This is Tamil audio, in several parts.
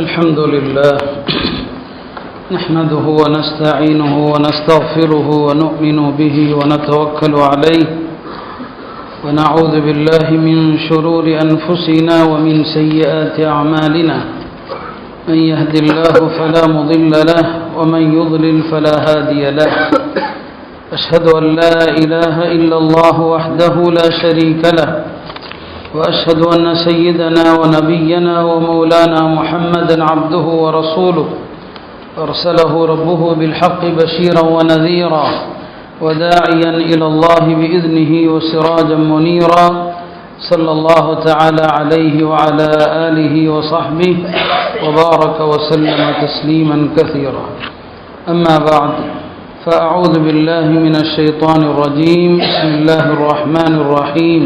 الحمد لله نحمده ونستعينه ونستغفره ونؤمن به ونتوكل عليه ونعوذ بالله من شرور أنفسنا ومن سيئات أعمالنا من يهد الله فلا مضل له ومن يضلل فلا هادي له أشهد أن لا إله إلا الله وحده لا شريك له وأشهد أن سيدنا ونبينا ومولانا محمدا عبده ورسوله أرسله ربه بالحق بشيرا ونذيرا وداعيا إلى الله بإذنه وسراجا منيرا صلى الله تعالى عليه وعلى آله وصحبه وبارك وسلم تسليما كثيرا. أما بعد، فأعوذ بالله من الشيطان الرجيم. بسم الله الرحمن الرحيم.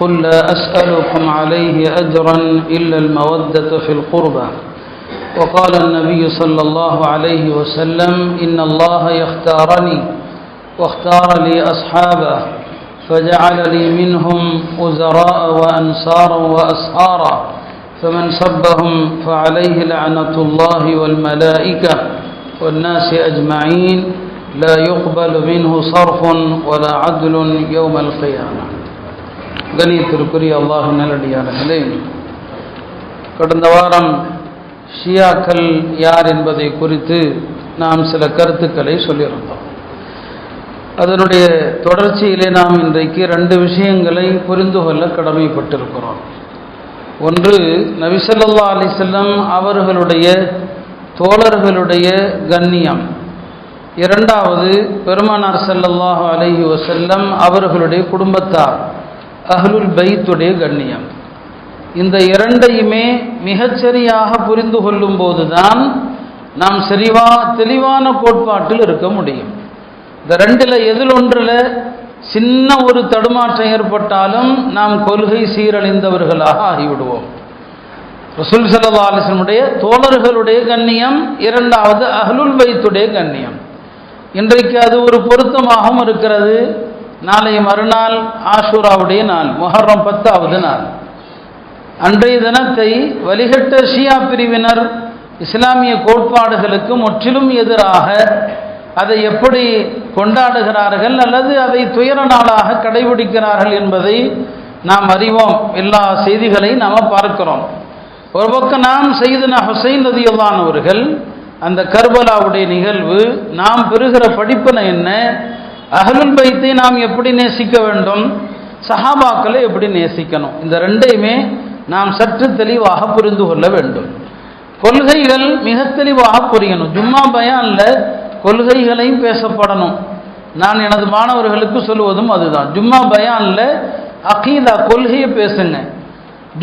قل لا أسألكم عليه أجرا إلا المودة في القربى. وقال النبي صلى الله عليه وسلم: إن الله يختارني واختار لي أصحابه فجعل لي منهم وزراء وأنصارا وأسحارا فمن سبهم فعليه لعنة الله والملائكة والناس أجمعين لا يقبل منه صرف ولا عدل يوم القيامة. கணியத்திற்குரிய அல்லாஹ் நல்லடியார்களே, கடந்த வாரம் ஷியாக்கள் யார் என்பதை குறித்து நாம் சில கருத்துக்களை சொல்லியிருந்தோம். அதனுடைய தொடர்ச்சியிலே நாம் இன்றைக்கு 2 விஷயங்களை புரிந்து கொள்ள கடமைப்பட்டிருக்கிறோம். ஒன்று, நபி ஸல்லல்லாஹு அலைஹி வஸல்லம் அவர்களுடைய தோழர்களுடைய கண்ணியம். இரண்டாவது, பெருமானார் ஸல்லல்லாஹு அலைஹி வஸல்லம் அவர்களுடைய குடும்பத்தார் அஹ்லுல் பைத்துடைய கண்ணியம். இந்த இரண்டையுமே மிகச்சரியாக புரிந்து கொள்ளும் போதுதான் நாம் தெளிவான கோட்பாட்டில் இருக்க முடியும். இந்த ரெண்டில் எதில் ஒன்றில் சின்ன ஒரு தடுமாற்றம் ஏற்பட்டாலும் நாம் கொள்கை சீரழிந்தவர்களாக ஆகிவிடுவோம். ரசூல் ஸல்லல்லாஹு அலைஹி வஸல்லம் தோழர்களுடைய கண்ணியம், இரண்டாவது அஹ்லுல் பைத்துடைய கண்ணியம். இன்றைக்கு அது ஒரு பொருத்தமாகவும் இருக்கிறது. நாளை மறுநாள் ஆஷூராவுடைய நாள், முஹர்ரம் 10வது நாள். அன்றைய தினத்தை வழிகட்ட ஷியா பிரிவினர் இஸ்லாமிய கோட்பாடுகளுக்கு முற்றிலும் எதிராக அதை எப்படி கொண்டாடுகிறார்கள் அல்லது அதை துயர நாளாக கடைபிடிக்கிறார்கள் என்பதை நாம் அறிவோம். எல்லா செய்திகளையும் நாம் பார்க்கிறோம். ஒரு பக்கம் நாம் சையதுனா ஹுசைன் ரலியல்லாஹு அன்ஹு அவர்கள், அந்த கர்பலாவுடைய நிகழ்வு, நாம் பெறுகிற படிப்பினை என்ன, அஹ்லுல் பைத்தை நாம் எப்படி நேசிக்க வேண்டும், சஹாபாக்களை எப்படி நேசிக்கணும், இந்த ரெண்டையுமே நாம் சற்று தெளிவாக புரிந்து கொள்ள வேண்டும். கொள்கைகள் மிக தெளிவாக புரியணும். ஜும்மா பயானில் கொள்கைகளையும் பேசப்படணும். நான் எனது மாணவர்களுக்கு சொல்லுவதும் அதுதான். ஜும்மா பயானில் அகீதா கொள்கையை பேசுங்க,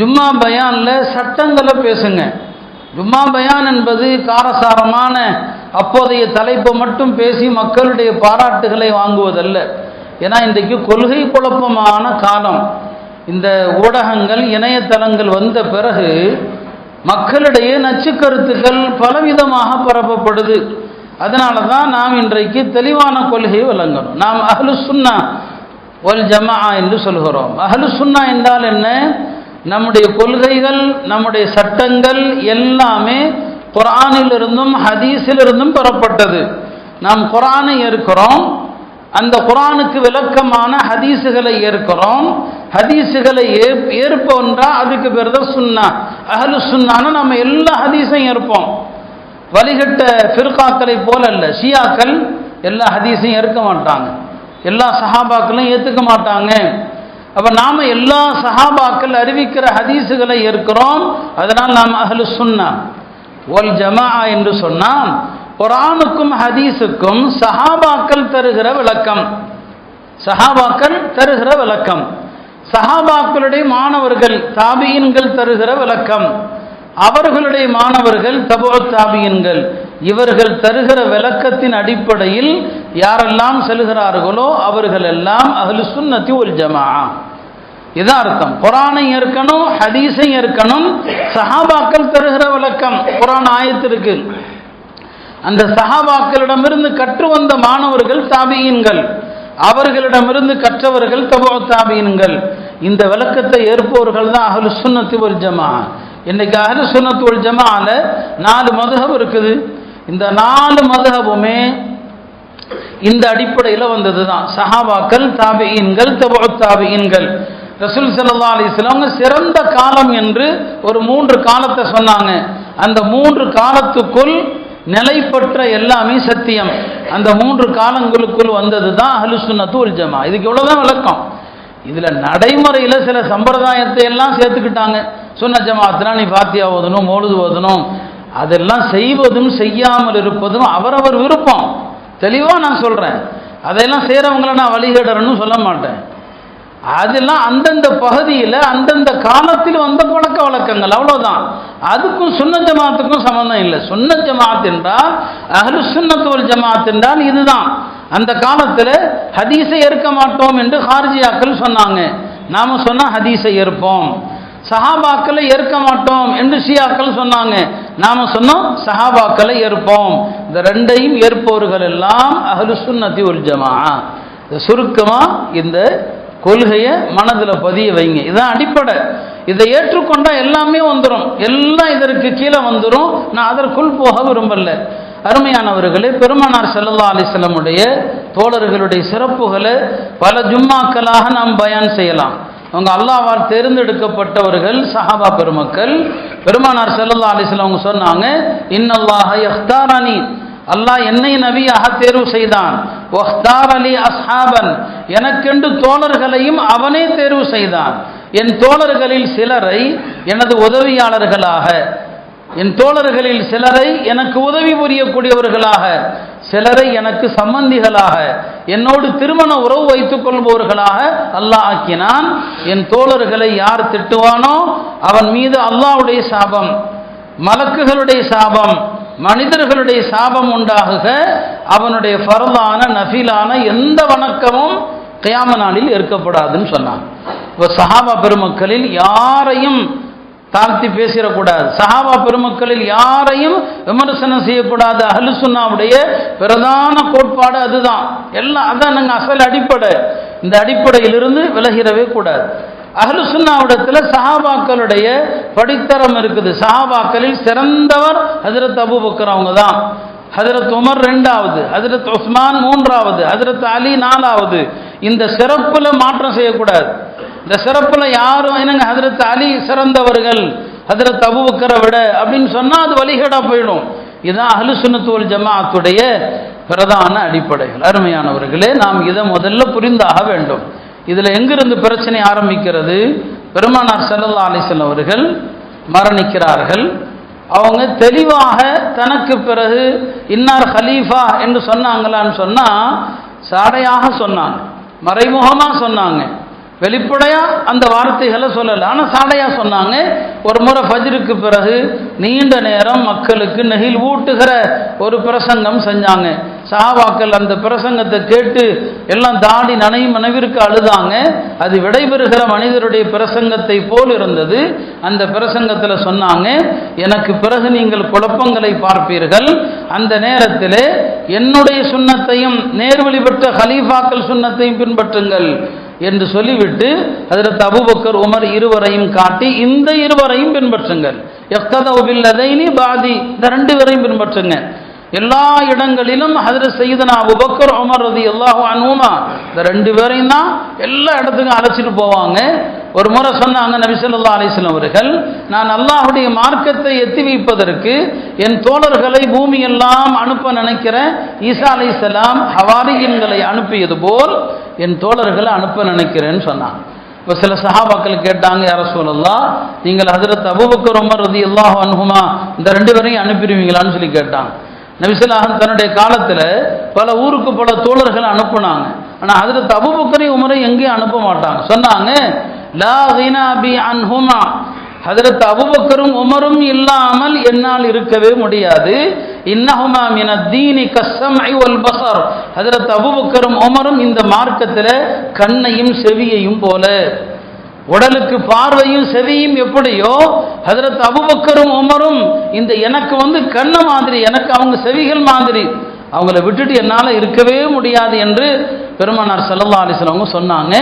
ஜும்மா பயானில் சட்டங்களை பேசுங்க. ஜும்மா பயான் என்பது காரசாரமான அப்போதைய தலைப்பை மட்டும் பேசி மக்களுடைய பாராட்டுகளை வாங்குவதல்ல. ஏன்னா இன்றைக்கு கொள்கை குழப்பமான காலம். இந்த ஊடகங்கள், இணையதளங்கள் வந்த பிறகு மக்களிடையே நச்சுக்கருத்துக்கள் பலவிதமாக பரப்பப்படுது. அதனால தான் நாம் இன்றைக்கு தெளிவான கொள்கையை வழங்கணும். நாம் அஹ்லு சுன்னா வல் ஜமாஅ என்று சொல்கிறோம். அஹ்லு சுன்னா என்றால் என்ன? நம்முடைய கொள்கைகள், நம்முடைய சட்டங்கள் எல்லாமே குர்ஆனிலிருந்தும் ஹதீஸிலிருந்தும் பெறப்பட்டது. நாம் குர்ஆனை ஏற்கிறோம், அந்த குர்ஆனுக்கு விளக்கமான ஹதீஸுகளை ஏற்கிறோம். ஹதீஸுகளை ஏற்போன்றா அதுக்கு பேர் தான் சுன்னா. அஹ்லு சுன்னான்னு நம்ம எல்லா ஹதீஸையும் ஏற்போம். வழிகட்ட ஃபிர்காக்களை போல அல்ல. ஷியாக்கள் எல்லா ஹதீஸையும் ஏற்க மாட்டாங்க, எல்லா சஹாபாக்களையும் ஏற்றுக்க மாட்டாங்க. அப்போ நாம் எல்லா சஹாபாக்கள் அறிவிக்கிற ஹதீஸுகளை ஏற்கிறோம். அதனால் நாம் அஹ்லு சுன்னா வல் ஜமாஅ என்று சொன்னால் குர்ஆனுக்கும் ஹதீஸுக்கும் சஹாபாக்கள் தருகிற விளக்கம், சஹாபாக்கள் தருகிற விளக்கம், சஹாபாக்களுடைய மாணவர்கள் தாபியீன்கள் தருகிற விளக்கம், அவர்களுடைய மாணவர்கள் தபூ தாபியீன்கள், இவர்கள் தருகிற விளக்கத்தின் அடிப்படையில் யாரெல்லாம் செல்கிறார்களோ அவர்கள் எல்லாம் அஹ்லு சுன்னத்தி வல் ஜமாஅ. இதான் அர்த்தம். குர்ஆனை ஏற்கணும், ஹதீஸை ஏற்கணும், சஹாபாக்கள் தருகிற விளக்கம். குர்ஆன் ஆயத்திற்கு அந்த சஹாபாக்களிடமிருந்து கற்று வந்த மாணவர்கள் தாபியீன்கள், அவர்களிடமிருந்து கற்றவர்கள் தபூ தாபியீன்கள். இந்த விளக்கத்தை ஏற்பவர்கள் தான் அஹ்லுஸ் சுன்னத்தி வல் ஜமாஅ. இன்னைக்கு அஹ்லு சுன்னத் வல் ஜமாஅல 4 மதுஹப் இருக்குது. இந்த 4 மதுஹபுமே இந்த அடிப்படையில் வந்தது தான். சஹாபாக்கள், தாபிஈன்கள், தபுத் தாபிஈன்கள். ரசூல் ஸல்லல்லாஹு அலைஹி வஸல்லம் சிறந்த காலம் என்று ஒரு 3 காலத்தை சொன்னாங்க. அந்த 3 காலத்துக்குள் நிலைப்பற்ற எல்லாமே சத்தியம். அந்த 3 காலங்களுக்குள் வந்தது தான் அஹ்லு சுன்னத் வல் ஜமாஅ. இதுக்கு இவ்வளவுதான் விளக்கம். இதுல நடைமுறையில சில சம்பிரதாயத்தை எல்லாம் சேர்த்துக்கிட்டாங்க. சுன்னத் ஜமாஅத்னா நீ ஃபாத்தியா ஓதணும், மௌலிது ஓதணும், அதெல்லாம் செய்வதும் செய்யாமல் இருப்பதும் அவரவர் விருப்பம். தெளிவா நான் சொல்றேன். அதெல்லாம் செய்யறவங்களை நான் வழிகேடர்னு சொல்ல மாட்டேன். அதெல்லாம் அந்தந்த பகுதியில் அந்தந்த காலத்தில் வந்த பழக்க வழக்கங்கள், அவ்வளவுதான். அதுக்கும் சுன்னத் ஜமாஅத்துக்கும் சம்பந்தம் இல்லை. சுன்னத் ஜமாஅத் என்றால், அஹ்லு சுன்னத் வல் ஜமாஅத் என்றால் இதுதான். அந்த காலத்தில் ஹதீஸை ஏற்க மாட்டோம் என்று ஹாரிஜியாக்கள் சொன்னாங்க. நாம சொன்னா ஹதீஸை ஏற்போம். சஹாபாக்களை ஏற்க மாட்டோம் என்று ஷியாக்கள் சொன்னாங்க. நாம சொன்னோம் சஹாபாக்களை ஏற்போம். இந்த ரெண்டையும் ஏற்பவர்கள் எல்லாம் அஹ்லு சுன்னத்தி வல் ஜமாஅ. சுருக்கமா இந்த கொள்கையை மனதில் பதிய வைங்க. இதுதான் அடிப்படை. இதை ஏற்றுக்கொண்டா எல்லாமே வந்துடும், எல்லாம் இதற்கு கீழே வந்துடும். நான் அதற்குள் போக விரும்பல. அருமையானவர்களே, பெருமானார் ஸல்லல்லாஹு அலைஹி வஸல்லமுடைய தோழர்களுடைய சிறப்புகளை பல ஜும்மாக்களாக நாம் பயான் செய்யலாம். அவங்க அல்லாஹ்வால் தேர்ந்தெடுக்கப்பட்டவர்கள், சஹாபா பெருமக்கள். பெருமானார் ஸல்லல்லாஹு அலைஹி வஸல்லம் சொன்னாங்க, இன்னல்லாஹ யக்தாரனி, அல்லாஹ் என்னை நபியாக தேர்வு செய்தான். வக்தார் அலி அஸ்ஹாபன், எனக்கென்று தோழர்களையும் அவனே தேர்வு செய்தான். என் தோழர்களில் சிலரை எனது உதவியாளர்களாக, என் தோழர்களில் சிலரை எனக்கு உதவி புரியக்கூடியவர்களாக, சிலரை எனக்கு சம்பந்திகளாக, என்னோடு திருமண உறவு வைத்துக் கொள்பவர்களாக அல்லாஹ் ஆக்கினான். என் தோழர்களை யார் திட்டுவானோ அவன் மீது அல்லாஹ்வுடைய சாபம், மலக்குகளுடைய சாபம், மனிதர்களுடைய சாபம் உண்டாகுக. அவனுடைய ஃபர்லான நஃபிலான எந்த வணக்கமும் கியாம நாளில் ஏற்கப்படாதுன்னு சொன்னான். இப்போ சஹாபா பெருமக்களில் யாரையும் தாழ்த்தி பேசிடக்கூடாது. சஹாபா பெருமக்களில் யாரையும் விமர்சனம் செய்யக்கூடாது. அஹ்லு சுன்னாவுடைய பிரதான கோட்பாடு அதுதான். எல்லாம் அதான் நாங்கள் அசல் அடிப்படை. இந்த அடிப்படையிலிருந்து விலகிடவே கூடாது. அஹ்லு சுன்னாவிடத்தில் சஹாபாக்களுடைய படித்தரம் இருக்குது. சஹாபாக்களில் சிறந்தவர் ஹஜ்ரத் அபூபக்கர் அவங்க தான். ஹஜ்ரத் உமர் 2வது, ஹஜ்ரத் உஸ்மான் 3வது, ஹஜ்ரத் அலி 4வது. இந்த சிறப்புல மாற்றம் செய்யக்கூடாது. இந்த சிறப்புல யாரும் என்னங்க ஹஜ்ரத் அலி சிறந்தவர்கள் ஹஜ்ரத் அபூபக்கரை விட அப்படின்னு சொன்னா அது வழிகேடா போயிடும். இதுதான் அஹ்லு சுன்னத் வல் ஜமாஅத்துடைய பிரதான அடிப்படைகள். அருமையானவர்களே, நாம் இதை முதல்ல புரிந்தாக வேண்டும். இதுல எங்கிருந்து பிரச்சனை ஆரம்பிக்கிறது? பெருமானார் ஸல்லல்லாஹு அலைஹி வஸல்லம் அவர்கள் மரணிக்கிறார்கள். அவங்க தெளிவாக தனக்கு பிறகு இன்னார் ஹலீஃபா என்று சொன்னாங்களான்னு சொன்னா சாடையாக சொன்னாங்க, மறைமுகமா சொன்னாங்க. வெளிப்படையா அந்த வார்த்தைகளை சொல்லல, ஆனா சாடையா சொன்னாங்க. ஒரு முறை ஃபஜ்ருக்கு பிறகு நீண்ட நேரம் மக்களுக்கு நெகிழ் ஊட்டுகிற ஒரு பிரசங்கம் செஞ்சாங்க. சஹாபாக்கள் அந்த பிரசங்கத்தை கேட்டு எல்லாம் தாடி நனையும் மனைவிற்கு அழுதாங்க. அது விடைபெறுகிற மனிதருடைய பிரசங்கத்தை போல் இருந்தது. அந்த பிரசங்கத்தில் சொன்னாங்க, எனக்கு பிறகு நீங்கள் குழப்பங்களை பார்ப்பீர்கள், அந்த நேரத்தில் என்னுடைய சுன்னத்தையும் நேர்வழி பெற்ற ஹலீஃபாக்கள் சுன்னத்தையும் பின்பற்றுங்கள் என்று சொல்லிவிட்டு ஹஜ்ரத் அபூபக்கர் உமர் இருவரையும் காட்டி இந்த இருவரையும் பின்பற்றுங்கள். யக்ததவு பில்லதைனி பாதி, இந்த 2 பேரையும் பின்பற்றுங்க. எல்லா இடங்களிலும் ஹஜ்ரத் சய்யிதனா அபூபக்கர் உமர் ரலியல்லாஹு அன்ஹுமா இந்த 2 பேரையும் தான் எல்லா இடத்துக்கும் அழைச்சிட்டு போவாங்க. ஒரு முறை சொன்னாங்க நபி ஸல்லல்லாஹு அலைஹி வஸல்லம் அவர்கள், நான் அல்லாஹ்வுடைய மார்க்கத்தை எத்தி வைப்பதற்கு என் தோழர்களை பூமியெல்லாம் அனுப்ப நினைக்கிறேன். ஈசா அலைஹிஸ்ஸலாம் ஹவாரியின்களை அனுப்பியது போல் என் தோழர்களை அனுப்ப நினைக்கிறேன்னு சொன்னாங்க. இப்போ சில சஹாபாக்கள் கேட்டாங்க, யா ரசூலல்லாஹ், நீங்கள் ஹஜ்ரத் அபூபக்கர் உமர் ரலியல்லாஹு அன்ஹுமா இந்த 2 பேரையும் அனுப்பிடுவீங்களான்னு சொல்லி கேட்டாங்க. நபி ஸல்லல்லாஹு அலைஹி வஸல்லம் தன்னுடைய காலத்தில் பல ஊருக்கு பல தோழர்களை அனுப்புனாங்க. ஆனால் ஹஜ்ரத் அபூபக்கரையும் உமரையும் எங்கேயும் அனுப்ப மாட்டாங்க. சொன்னாங்க, லா கினா பி அன்ஹுமா, ஹஜ்ரத் அபூபக்கரும் உமரும் இல்லாமல் என்னால் இருக்கவே முடியாது. இன்னஹுமா மினத் தீனி கஸ்ஸம்இ வல் பஸர், ஹஜ்ரத் அபூபக்கரும் உமரும் இந்த மார்க்கத்தில் கண்ணையும் செவியையும் போல, உடலுக்கு பார்வையும் செவியும் எப்படியோ ஹஜ்ரத் அபூபக்கரும் உமரும் இந்த எனக்கு கண்ண மாதிரி, எனக்கு அவங்க செவிகள் மாதிரி, அவங்கள விட்டுட்டு என்னால் இருக்கவே முடியாது என்று பெருமானார் ஸல்லல்லாஹு அலைஹி வஸல்லம் சொன்னாங்க.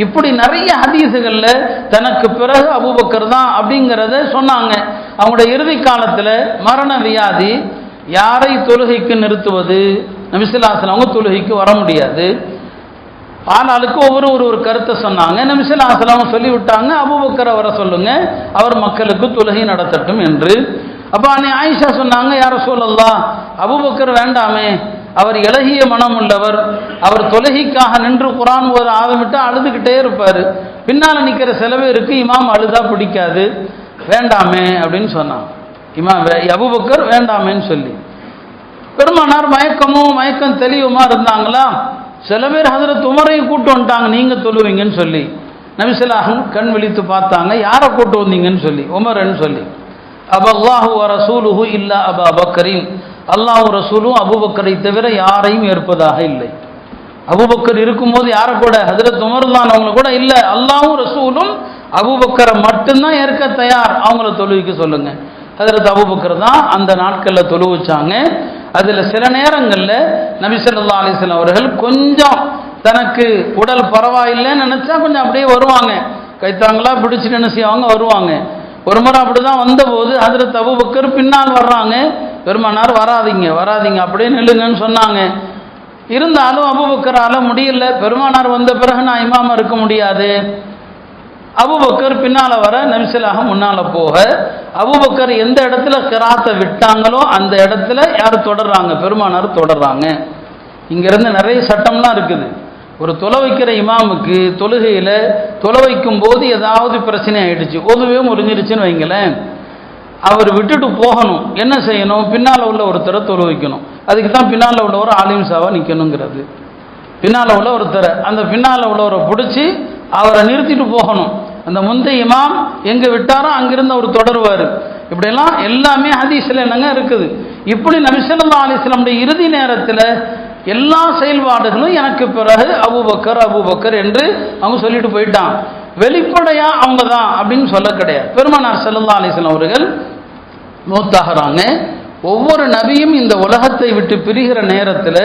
இப்படி நிறைய ஹதீஸுகள்ல தனக்கு பிறகு அபூபக்கர் தான் அப்படிங்கிறத சொன்னாங்க. அவங்களுடைய இறுதி காலத்தில் மரண வியாதி, யாரை தொழுகைக்கு நிறுத்துவது, நபி ஸல்லல்லாஹு அலைஹி வஸல்லம் தொழுகைக்கு வர முடியாது. ஆனாலுக்கு ஒரு கருத்தை சொன்னாங்க. நபி ஸல்லல்லாஹு அலைஹி வஸல்லம் சொல்லிவிட்டாங்க, அபூபக்கரை வர சொல்லுங்க, அவர் மக்களுக்கு தொழுகை நடத்தட்டும் என்று. அப்போ அன்னை ஆயிஷா சொன்னாங்க, யா ரசூலல்லாஹ், அபூபக்கர் வேண்டாமே, அவர் இலகிய மனம் உள்ளவர், அவர் தொழுகைக்காக நின்று குர்ஆன் ஓத ஆரம்பிட்டு அழுதுகிட்டே இருப்பார், பின்னால் நிற்கிற சில பேருக்கு இமாம் அழுதா பிடிக்காது, வேண்டாமே அப்படின்னு சொன்னாங்க. அபூபக்கர் வேண்டாமேன்னு சொல்லி பெருமானார் மயக்கம் தெளிவுமா இருந்தாங்களா? சில பேர் ஹஜ்ரத் உமரையும் கூட்டு வந்துட்டாங்க, நீங்க தொழுவீங்கன்னு சொல்லி. நபி ஸல்லல்லாஹு அலைஹி வஸல்லம் கண் விழித்து பார்த்தாங்க, யாரை கூட்டு வந்தீங்கன்னு சொல்லி. உமர்ன்னு சொல்லி. அபல்லாஹு வ ரசூலுஹு இல்லா அபா பக்கரின், அல்லாஹ் ரசூலும் அபூபக்கரை தவிர யாரையும் ஏற்பதாக இல்லை. அபூபக்கர் இருக்கும்போது யாரை கூட, ஹஜ்ரத் உமர் தான் அவங்க கூட இல்லை, அல்லாஹ்வும் ரசூலும் அபூபக்கரை மட்டும்தான் ஏற்க தயார், அவங்கள தொழுவிக்க சொல்லுங்க. ஹஜ்ரத் அபூபக்கர் தான் அந்த நாட்களில் தொழு வச்சாங்க. அதில் சில நேரங்களில் நபி ஸல்லல்லாஹு அலைஹி வஸல்லம் அவர்கள் கொஞ்சம் தனக்கு உடல் பரவாயில்லைன்னு நினச்சா கொஞ்சம் அப்படியே வருவாங்க, கைத்தாங்களா பிடிச்சிட்டு என்ன செய்வாங்க, வருவாங்க. ஒரு முறை அப்படிதான் வந்தபோது ஹஜ்ரத் அபூபக்கர் பின்னால் வர்றாங்க, பெருமானார் வராதிங்க அப்படியே நில்லுங்கன்னு சொன்னாங்க. இருந்தாலும் அபூபக்கரால முடியல, பெருமானார் வந்த பிறகு நான் இமாமா இருக்க முடியாது. அபூபக்கர் பின்னால வர, நபி ஸல்லல்லாஹு முன்னால போக, அபூபக்கர் எந்த இடத்துல கிராத்தை விட்டாங்களோ அந்த இடத்துல யார் தொடர்றாங்க, பெருமானார் தொடர்றாங்க. இங்கிருந்து நிறைய சட்டம்லாம் இருக்குது. ஒரு தொலை வைக்கிற இமாமுக்கு தொழுகையில் தொலை வைக்கும் போது ஏதாவது பிரச்சனை ஆயிடுச்சு, ஒதுவே முறிஞ்சிருச்சுன்னு வைங்களேன், அவர் விட்டுட்டு போகணும், என்ன செய்யணும், பின்னால் உள்ள ஒருத்தரை தொலை வைக்கணும். அதுக்கு தான் பின்னால் உள்ள ஒரு ஆலிம் சாவா நிற்கணுங்கிறது. பின்னால் உள்ள ஒருத்தரை, அந்த பின்னால் உள்ளவரை பிடிச்சி அவரை நிறுத்திட்டு போகணும். அந்த முந்தைய இமாம் எங்கே விட்டாரோ அங்கிருந்து அவர் தொடருவார். இப்படியெல்லாம் எல்லாமே ஹதீஸில் என்னங்க இருக்குது. இப்படி நபி ஸல்லல்லாஹு அலைஹி வஸல்லம் இறுதி நேரத்தில் எல்லா செயல்பாடுகளும் எனக்கு பிறகு அபூபக்கர் என்று அவங்க சொல்லிட்டு போயிட்டான். வெளிப்படையா அவங்க தான் அப்படின்னு சொல்ல கிடையாது. பெருமானார் ஸல்லல்லாஹு அலைஹி வஸல்லம் அவர்கள் மூத்தாகிறாங்க. ஒவ்வொரு நபியும் இந்த உலகத்தை விட்டு பிரிகிற நேரத்தில்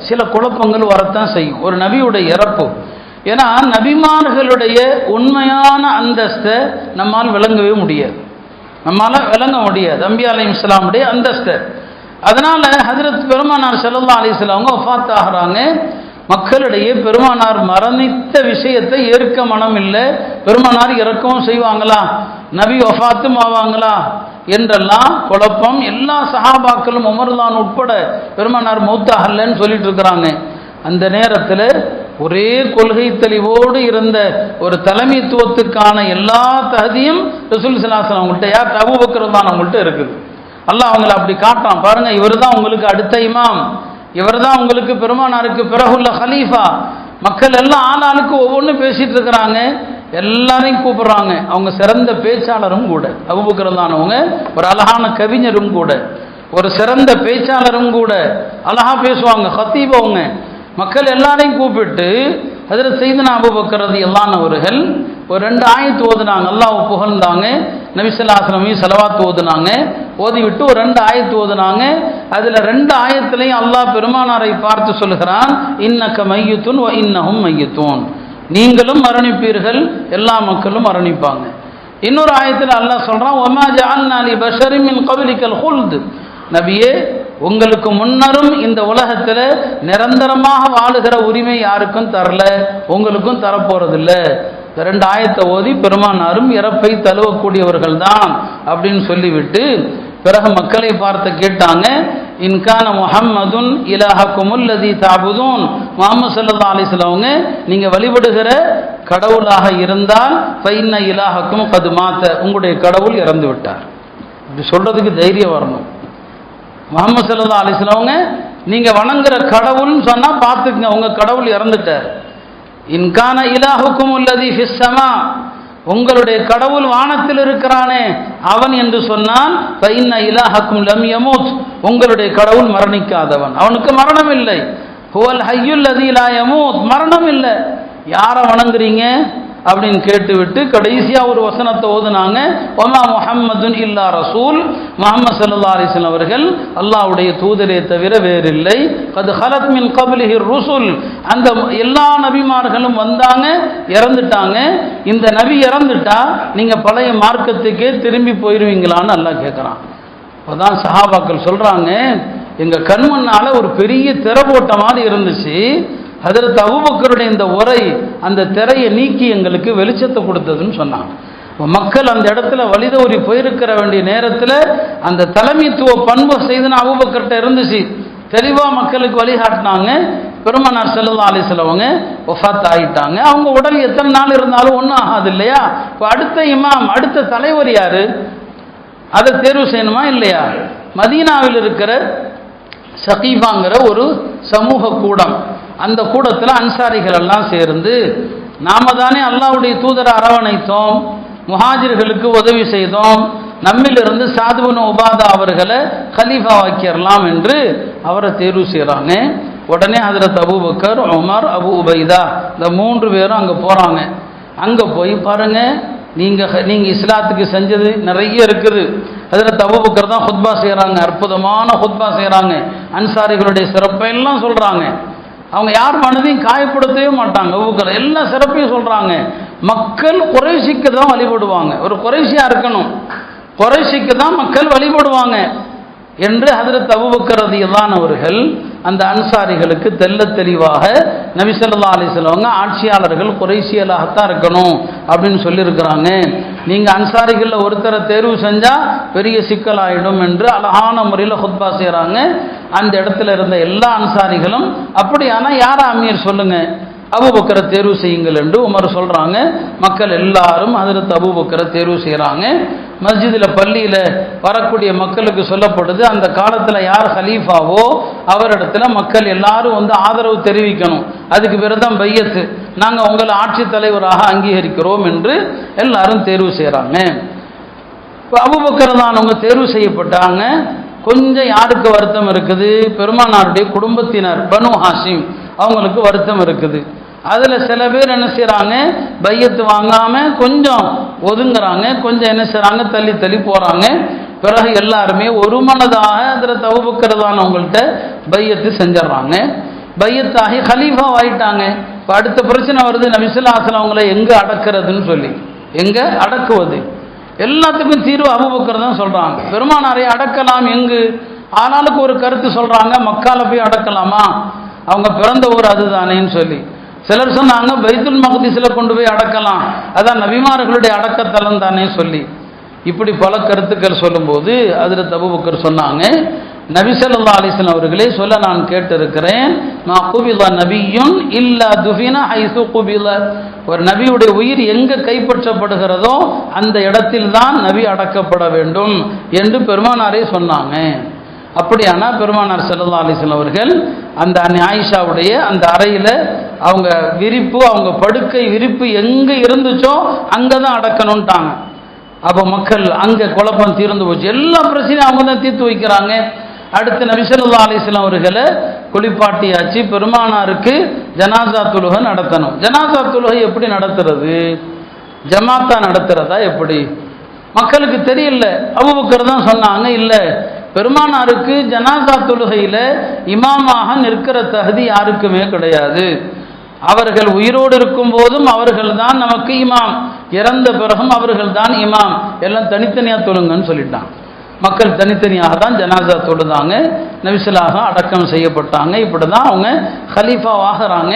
சில குழப்பங்கள் வரத்தான் செய்யும், ஒரு நபியுடைய இறப்பு. ஏன்னா நபிமார்களுடைய உண்மையான அந்தஸ்தை நம்மால் விளங்கவே முடியாது, விளங்க முடியாது அம்பியா அலைஹிஸ்ஸலாமுடைய அந்தஸ்தை. அதனால ஹஜ்ரத் பெருமானார் ஸல்லல்லாஹு அலைஹி வஸல்லம் அவங்க வஃபாத் ஆகிறாங்க. மக்களிடையே பெருமானார் மரணித்த விஷயத்தை ஏற்க மனம் இல்லை, பெருமானார் இறக்கவும் செய்வாங்களா, நபி வஃபாத்தும் ஆவாங்களா என்றெல்லாம் குழப்பம். எல்லா சஹாபாக்களும் உமர்தான் உட்பட பெருமானார் மௌத்தாகலன்னு சொல்லிட்டு இருக்கிறாங்க. அந்த நேரத்தில் ஒரே கொள்கை தெளிவோடு இருந்த ஒரு தலைமைத்துவத்துக்கான எல்லா தகுதியும் ரசூல் ஸல்லல்லாஹு அலைஹி வஸல்லம் அவங்கள்ட்ட, யார், அபூபக்கர் தான் அவங்கள்ட்ட இருக்குது. அல்லாஹ் அவங்கள அப்படி காட்டுறான், பாருங்க, இவர் தான் உங்களுக்கு அடுத்த இமாம், இவர் தான் உங்களுக்கு பெருமானாருக்கு பிறகுள்ள ஹலீஃபா. மக்கள் எல்லாம் ஆளாளுக்கு ஒவ்வொன்றும் பேசிட்டு இருக்கிறாங்க, எல்லாரையும் கூப்பிடுறாங்க. அவங்க சிறந்த பேச்சாளரும் கூட, அபூபக்கர் தான் அவங்க ஒரு அழகான கவிஞரும் கூட, ஒரு சிறந்த பேச்சாளரும் கூட, அழகா பேசுவாங்க, ஹத்தீப் அவங்க. மக்கள் எல்லாரையும் கூப்பிட்டு ஹஜ்ரத் சையதுனா அபூபக்கர் ரலியல்லாஹு அன்ஹு அவர்கள் ஒரு 2 ஆயத்து ஓதுனாங்க, அல்லாஹ் புகழ்ந்தாங்க, நபி ஸல்லல்லாஹு அலைஹி வஸல்லம் ஸலவாத் ஓதுனாங்க, ஓதிவிட்டு ஒரு 2 ஆயத்து ஓதுனாங்க. அதில் 2 ஆயத்துலையும் அல்லாஹ் பெருமானாரை பார்த்து சொல்லுகிறான், இன்னக மையத்துன் வ இன்னஹும் மையத்துன், நீங்களும் மரணிப்பீர்கள், எல்லா மக்களும் மரணிப்பாங்க. இன்னொரு ஆயத்தில் அல்லாஹ் சொல்றான், வமா ஜஅல்னா லி பஷரின் மின் கப்லிகல் ஹுல்த், நபியே உங்களுக்கு முன்னரும் இந்த உலகத்தில் நிரந்தரமாக வாழுகிற உரிமை யாருக்கும் தரல, உங்களுக்கும் தரப்போறதில்ல. 2 ஆயத்தை ஓதி பெருமானாரும் இறப்பை தழுவக்கூடியவர்கள் தான் அப்படின்னு சொல்லிவிட்டு பிறகு மக்களை பார்த்து கேட்டாங்க, இன்கான முஹம்மதுன் இலாஹக்குமுல்லதி தாபுதூன், முஹம்மது ஸல்லல்லாஹு அலைஹி வஸல்லம் நீங்க வழிபடுகிற கடவுளாக இருந்தால் ஃபைன்ன இலாஹக்கும் கது மாத்த, உங்களுடைய கடவுள் இறந்து விட்டார். இப்படி சொல்றதுக்கு தைரியம் வரணும். முஹம்மது ஸல்லல்லாஹு அலைஹி வஸல்லம் நீங்க வணங்குற கடவுள்னு சொன்னா பார்த்துக்குங்க, உங்க கடவுள் இறந்துட்டார். இன்கான இலாஹுக்கும் உள்ளதி ஃபிஸ் ஸமா, உங்களுடைய கடவுள் வானத்தில் இருக்கிறானே அவன் என்று சொன்னால் ஃபைன்ன இலாஹக்கும் லம் யமூத், உங்களுடைய கடவுள் மரணிக்காதவன், அவனுக்கு மரணம் இல்லை. ஹுவல் ஹய்யுல் லதீ லா யமூத், மரணம் இல்லை. யாரை வணங்குறீங்க? அப்படின்னு கேட்டுவிட்டு கடைசியா ஒரு வசனத்தை ஓதுனாங்க, ஒமா முஹம்மதுன் இல்லா ரசூல், முஹம்மது ஸல்லல்லாஹு அலைஹி வஸல்லம் அவர்கள் அல்லாஹ்வுடைய தூதரே தவிர வேறில்லை. கத் ஹலத் மின் கப்லிஹி ருசுல், அந்த எல்லா நபிமார்களும் வந்தாங்க, இறந்துட்டாங்க. இந்த நபி இறந்துட்டா நீங்க பழைய மார்க்கத்துக்கே திரும்பி போயிருவீங்களான்னு அல்லாஹ் கேட்குறான். அப்பதான் சஹாபாக்கள் சொல்றாங்க, எங்க கண் முன்னால ஒரு பெரிய திரை போட்ட மாதிரி இருந்துச்சு. ஹஜ்ரத் அபூபக்கருடைய இந்த உரை அந்த திரையை நீக்கி எங்களுக்கு வெளிச்சத்தை கொடுத்ததுன்னு சொன்னாங்க. மக்கள் அந்த இடத்துல வழிதவறி போயிருக்கிற வேண்டிய நேரத்தில் அந்த தலைமைத்துவ பண்பு செய்துன்னு அபூபக்கர்கிட்ட இருந்துச்சு. தெளிவா மக்களுக்கு வழிகாட்டினாங்க. பெருமானார் ஸல்லல்லாஹு அலைஹி வஸல்லம் வஃபாத் ஆயிட்டாங்க. அவங்க உடல் எத்தனை நாள் இருந்தாலும் ஒன்றும் ஆகாது இல்லையா? இப்போ அடுத்த இமாம், அடுத்த தலைவர் யாரு, அதை தேர்வு செய்யணுமா இல்லையா? மதீனாவில் இருக்கிற சகீஃபாங்கிற ஒரு சமூக கூடம், அந்த கூடத்தில் அன்சாரிகள் எல்லாம் சேர்ந்து, நாம தானே அல்லாஹ்வுடைய தூதரை அரவணைத்தோம், முஹாஜிர்களுக்கு உதவி செய்தோம், நம்மிலிருந்து சாத் இப்னு உபாதா அவர்களை கலீஃபா வாக்கிடலாம் என்று அவரை தேர்வு செய்கிறாங்க. உடனே ஹஜ்ரத் அபூபக்கர், உமர், அபு உபைதா இந்த 3 பேரும் அங்கே போகிறாங்க. அங்கே போய் பாருங்க, நீங்கள் இஸ்லாத்துக்கு செஞ்சது நிறைய இருக்குது. ஹஜ்ரத் அபூபக்கர் தான் ஹுத்பா செய்கிறாங்க, அற்புதமான ஹுத்பா செய்கிறாங்க, அன்சாரிகளுடைய சிறப்பை எல்லாம் சொல்கிறாங்க. அவங்க யார் மனதையும் காயப்படுத்தவே மாட்டாங்க. அபூபக்கர் எல்லா சிறப்பையும் சொல்கிறாங்க. மக்கள் குறைஷிக்கு தான் வழிபடுவாங்க, ஒரு குறைஷியாக இருக்கணும், குறைஷிக்கு தான் மக்கள் வழிபடுவாங்க என்று ஹஜ்ரத் அபூபக்கர் ரலியல்லாஹு அவர்கள் அந்த அன்சாரிகளுக்கு தெல்ல தெளிவாக நபி ஸல்லல்லாஹு அலைஹி வஸல்லம் ஆட்சியாளர்கள் குறைஷியலாகத்தான் இருக்கணும் அப்படின்னு சொல்லியிருக்கிறாங்க. நீங்கள் அன்சாரிகளில் ஒருத்தரை தேர்வு செஞ்சால் பெரிய சிக்கலாயிடும் என்று அழகான முறையில் ஹுத்பா செய்கிறாங்க. அந்த இடத்துல இருந்த எல்லா அன்சாரிகளும் அப்படியானா யாரா அமீர் சொல்லுங்க, அபூபக்கரை தேர்வு செய்யுங்கள் என்று உமர் சொல்கிறாங்க. மக்கள் எல்லாரும் ஹஜ்ரத் அபூபக்கரை தேர்வு செய்கிறாங்க. மஸ்ஜிதில் பள்ளியில் வரக்கூடிய மக்களுக்கு சொல்லப்படுது, அந்த காலத்தில் யார் ஹலீஃபாவோ அவரிடத்துல மக்கள் எல்லாரும் வந்து ஆதரவு தெரிவிக்கணும், அதுக்கு பிறகு தான் பையத்து, நாங்கள் உங்களை ஆட்சி தலைவராக அங்கீகரிக்கிறோம் என்று எல்லாரும் தேர்வு செய்கிறாங்க. இப்போ அபூபக்கர் தான் அவங்க தேர்வு செய்யப்பட்டாங்க. கொஞ்சம் யாருக்கு வருத்தம் இருக்குது, பெருமானாருடைய குடும்பத்தினர் பனு ஹாஷிம் அவங்களுக்கு வருத்தம் இருக்குது. அதில் சில பேர் என்ன செய்கிறாங்க, பையத்து வாங்காமல் கொஞ்சம் ஒதுங்குறாங்க, கொஞ்சம் என்ன செய்கிறாங்க, தள்ளி தள்ளி போகிறாங்க. பிறகு எல்லாருமே ஒரு மனதாக அதில் அபூபக்கர்தானவங்கள்ட்ட பையத்து செஞ்சிடறாங்க. பையத்தாகி ஹலீஃபா ஆயிட்டாங்க. இப்போ அடுத்த பிரச்சனை வருது, நபி ஸல்லல்லாஹு அலைஹி வஸல்லம் அவங்களை எங்கே அடக்கிறதுன்னு சொல்லி, எங்கே அடக்குவது, எல்லாத்துக்கும் தீர்வு அபூபக்கர் தான் சொல்கிறாங்க. பெருமானாரை அடக்கலாம் எங்கு, ஆனாலுக்கு ஒரு கருத்து சொல்கிறாங்க, மக்கால போய் அடக்கலாமா, அவங்க பிறந்த ஊர் அதுதானேன்னு சொல்லி. சிலர் சொன்னாங்க பைத்துல் மக்திஸில் கொண்டு போய் அடக்கலாம், அதான் நபிமார்களுடைய அடக்கத்தலம் தானே சொல்லி. இப்படி பல கருத்துக்கள் சொல்லும்போது ஹஜ்ரத் அபூபக்கர் சொன்னாங்க, நபி ஸல்லல்லாஹு அலைஹி வஸல்லம் அவர்களே சொல்ல நான் கேட்டிருக்கிறேன், மா குபில நபியுன் இல்லா துஃபின ஹைஸு குபில, ஒரு நபியுடைய உயிர் எங்கே கைப்பற்றப்படுகிறதோ அந்த இடத்தில் தான் நபி அடக்கப்பட வேண்டும் என்று பெருமானாரே சொன்னாங்க. அப்படியானா பெருமானார் ஸல்லல்லாஹு அலைஹி வஸல்லம் அவர்கள் அந்த ஆயிஷாவுடைய அந்த அறையில் அவங்க விரிப்பு, அவங்க படுக்கை விரிப்பு எங்கே இருந்துச்சோ அங்கே தான் அடக்கணும்ட்டாங்க. அப்போ மக்கள் அங்கே குழப்பம் தீர்ந்து போச்சு, எல்லா பிரச்சனையும் அவங்க தான் தீர்த்து வைக்கிறாங்க. அடுத்து நபி ஸல்லல்லாஹு அலைஹி வஸல்லம் அவர்களை குளிப்பாட்டியாச்சு, பெருமானாருக்கு ஜனாசா தொழுகை நடத்தணும். ஜனாசா தொழுகை எப்படி நடத்துறது, ஜமாத்தா நடத்துறதா எப்படி, மக்களுக்கு தெரியல. அபூபக்கர் தான் சொன்னாங்க, இல்லை பெருமானாருக்கு ஜனாசா தொழுகையில் இமாமாக நிற்கிற தகுதி யாருக்குமே கிடையாது. அவர்கள் உயிரோடு இருக்கும் போதும் அவர்கள் தான் நமக்கு இமாம், இறந்த பிறகும் அவர்கள் தான் இமாம், எல்லாம் தனித்தனியாக தொழுங்கன்னு சொல்லிட்டாங்க. மக்கள் தனித்தனியாக தான் ஜனாசா தொழுதாங்க, நபிஸலாக அடக்கம் செய்யப்பட்டாங்க. இப்படி தான் அவங்க ஹலீஃபாவாகிறாங்க.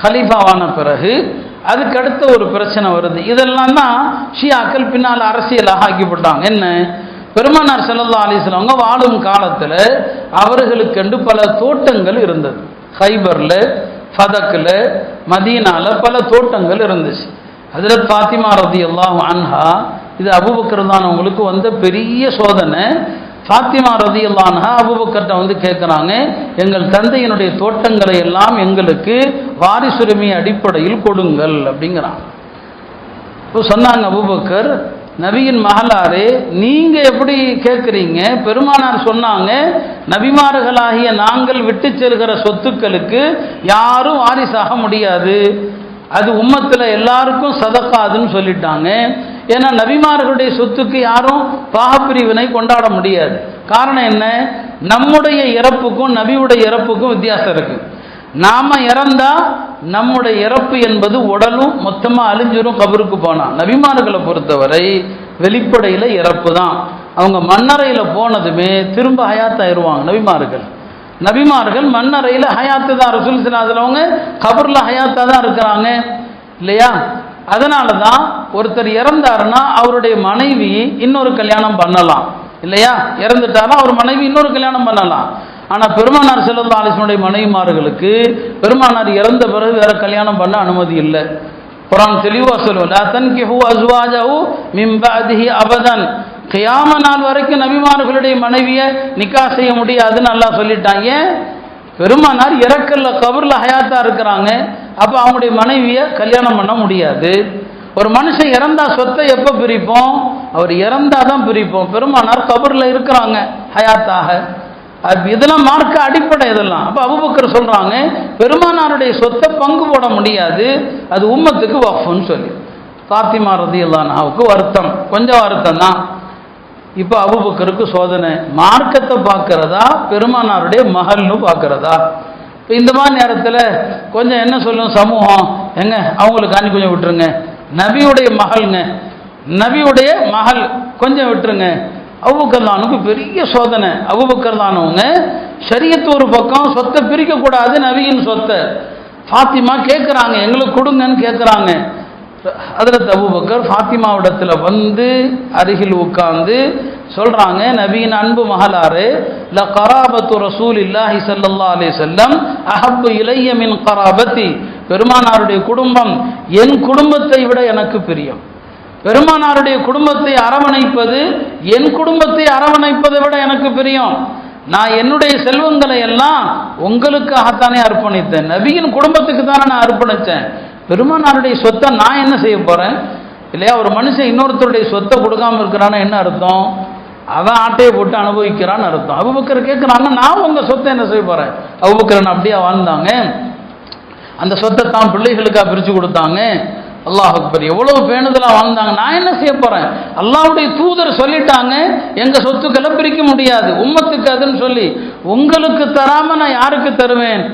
ஹலீஃபாவான பிறகு அதுக்கடுத்த ஒரு பிரச்சனை வருது. இதெல்லாம் தான் ஷியாக்கள் பின்னால் அரசியலாக ஆக்கிவிட்டாங்க. என்ன, பெருமானார் ஸல்லல்லாஹு அலைஹி வஸல்லம் அவங்க வாழும் காலத்தில் அவர்களுக்கென்று பல தோட்டங்கள் இருந்தது. ஹைபரில், ஃபதக்கில், மதீனாவில் பல தோட்டங்கள் இருந்துச்சு. ஹஜ்ரத் ஃபாத்திமா ரலியல்லாஹு அன்ஹா, இது அபூபக்கர் தான் அவங்களுக்கு வந்த பெரிய சோதனை. ஃபாத்திமா ரலியல்லாஹு அன்ஹா அபூபக்கர்ட்ட வந்து கேட்குறாங்க, எங்கள் தந்தையினுடைய தோட்டங்களை எல்லாம் எங்களுக்கு வாரிசுரிமை அடிப்படையில் கொடுங்கள் அப்படிங்கிறாங்க. இப்போ சொன்னாங்க அபூபக்கர், நபியின் மகளாரே நீங்கள் எப்படி கேட்குறீங்க, பெருமானார் சொன்னாங்க நபிமார்களாகிய நாங்கள் விட்டு செல்கிற சொத்துக்களுக்கு யாரும் வாரிசாக முடியாது, அது உம்மத்தில் எல்லாருக்கும் சதக்காதுன்னு சொல்லிட்டாங்க. ஏன்னா நபிமார்களுடைய சொத்துக்கு யாரும் பாகப்பிரிவினை கொண்டாட முடியாது. காரணம் என்ன? நம்முடைய இறப்புக்கும் நபியுடைய இறப்புக்கும் வித்தியாசம் இருக்கு. நாம இறந்தா நம்முடைய இறப்பு என்பது உடலும் மொத்தமா அழிஞ்சிரும் கபருக்கு போனா. நபிமார்களை பொறுத்தவரை வெளிப்படையில இறப்பு தான். அவங்க மண்ணறையில போனதுமே திரும்ப ஹயாத்தாயிருவாங்க. நபிமார்கள் மண்ணறையில ஹயாத்து தான். ரசூல் ஸல்லல்லாஹு அவங்க கபர்ல ஹயாத்தா தான் இருக்கிறாங்க இல்லையா? அதனால தான் ஒருத்தர் இறந்தாருன்னா அவருடைய மனைவி இன்னொரு கல்யாணம் பண்ணலாம் இல்லையா? இறந்துட்டாரா அவர் மனைவி இன்னொரு கல்யாணம் பண்ணலாம். ஆனால் பெருமானார் ஸல்லல்லாஹு அலைஹி வஸல்லம் மனைவிமார்களுக்கு பெருமானார் இறந்த பிறகு வேற கல்யாணம் பண்ண அனுமதி இல்லை. குர்ஆன் தெளிவாக சொல்லுவோம், லா தன்கிஹு அஸ்வாஜஹு மின் பஅதிஹி அபதன். கியாம நாள் வரைக்கும் நபிமார்களுடைய மனைவியை நிக்கா செய்ய முடியாதுன்னு அல்லாஹ் சொல்லிட்டாங்க. ஏன்? பெருமானார் இறக்கல்ல கபர்ல ஹயாத்தா இருக்கிறாங்க. அப்போ அவங்களுடைய மனைவியை கல்யாணம் பண்ண முடியாது. ஒரு மனுஷன் இறந்தா சொத்தை எப்போ பிரிப்போம்? அவர் இறந்தாதான் பிரிப்போம். பெருமானார் கபர்ல இருக்கிறாங்க ஹயாத்தாக. இதெல்லாம் மார்க்க அடிப்படை இதெல்லாம். அப்போ அபூபக்கர் சொல்றாங்க பெருமானாருடைய சொத்தை பங்கு போட முடியாது, அது உம்மத்துக்கு வக்ஃப்னு சொல்லி. ஃபாத்திமா ரலியல்லாஹு அன்ஹாவுக்கு வருத்தம், கொஞ்சம் வருத்தம் தான். இப்போ அபூபக்கருக்கு சோதனை, மார்க்கத்தை பார்க்கறதா பெருமானாருடைய மகள்னு பார்க்கறதா? இப்போ இந்த மாதிரி நேரத்தில் கொஞ்சம் என்ன சொல்லும் சமூகம், எங்க அவங்களுக்கு காணி கொஞ்சம் விட்டுருங்க, நபியுடைய மகள்ங்க, நபியுடைய மகள் கொஞ்சம் விட்டுருங்க. அபூபக்கர் தானுக்கு பெரிய சோதனை. அபூபக்கர் தானவங்க ஷரியத்து ஒரு பக்கம், சொத்தை பிரிக்கக்கூடாது நபியின் சொத்தை. ஃபாத்திமா கேட்குறாங்க, எங்களுக்கு கொடுங்கன்னு கேட்குறாங்க. ஹஜ்ரத் அபூபக்கர் ஃபாத்திமாவிடத்தில் வந்து அருகில் உட்கார்ந்து சொல்றாங்க, நபியின் அன்பு மகளாரே, ல கராபத்து ரசூலில்லாஹி ஸல்லல்லாஹு அலைஹி வஸல்லம் அஹப்பு இலைய மின் கராபத்தி. பெருமானாருடைய குடும்பம் என் குடும்பத்தை விட எனக்கு பிரியம். பெருமானாருடைய குடும்பத்தை அரவணைப்பது என் குடும்பத்தை அரவணைப்பதை விட எனக்கு பிரியம். நான் என்னுடைய செல்வங்களை எல்லாம் உங்களுக்காகத்தானே அர்ப்பணித்தேன், நபியின் குடும்பத்துக்கு தானே நான் அர்ப்பணித்தேன். பெருமானாருடைய சொத்தை நான் என்ன செய்ய போறேன் இல்லையா? ஒரு மனுஷன் இன்னொருத்தருடைய சொத்தை கொடுக்காம இருக்கிறான்னு என்ன அர்த்தம்? அவன் ஆட்டையை போட்டு அனுபவிக்கிறான்னு அர்த்தம். அபூபக்கர் கேட்குறாங்க, நான் உங்க சொத்தை என்ன செய்ய போறேன்? அபூபக்கர் அப்படியே வாழ்ந்தாங்க, அந்த சொத்தை தான் பிள்ளைகளுக்காக பிரிச்சு கொடுத்தாங்க. அல்லாஹ் அக்பர், எவ்வளவு பேணுதலா வாழ்ந்தாங்க. நான் என்ன செய்ய போறேன்? அல்லாஹ்வுடைய தூதர் சொல்லிட்டாங்க, எங்க சொத்துக்களை பிரிக்க முடியாது, உம்மத்துக்கு அதுன்னு சொல்லி. உங்களுக்கு தராம நான் யாருக்கு தருவேன்?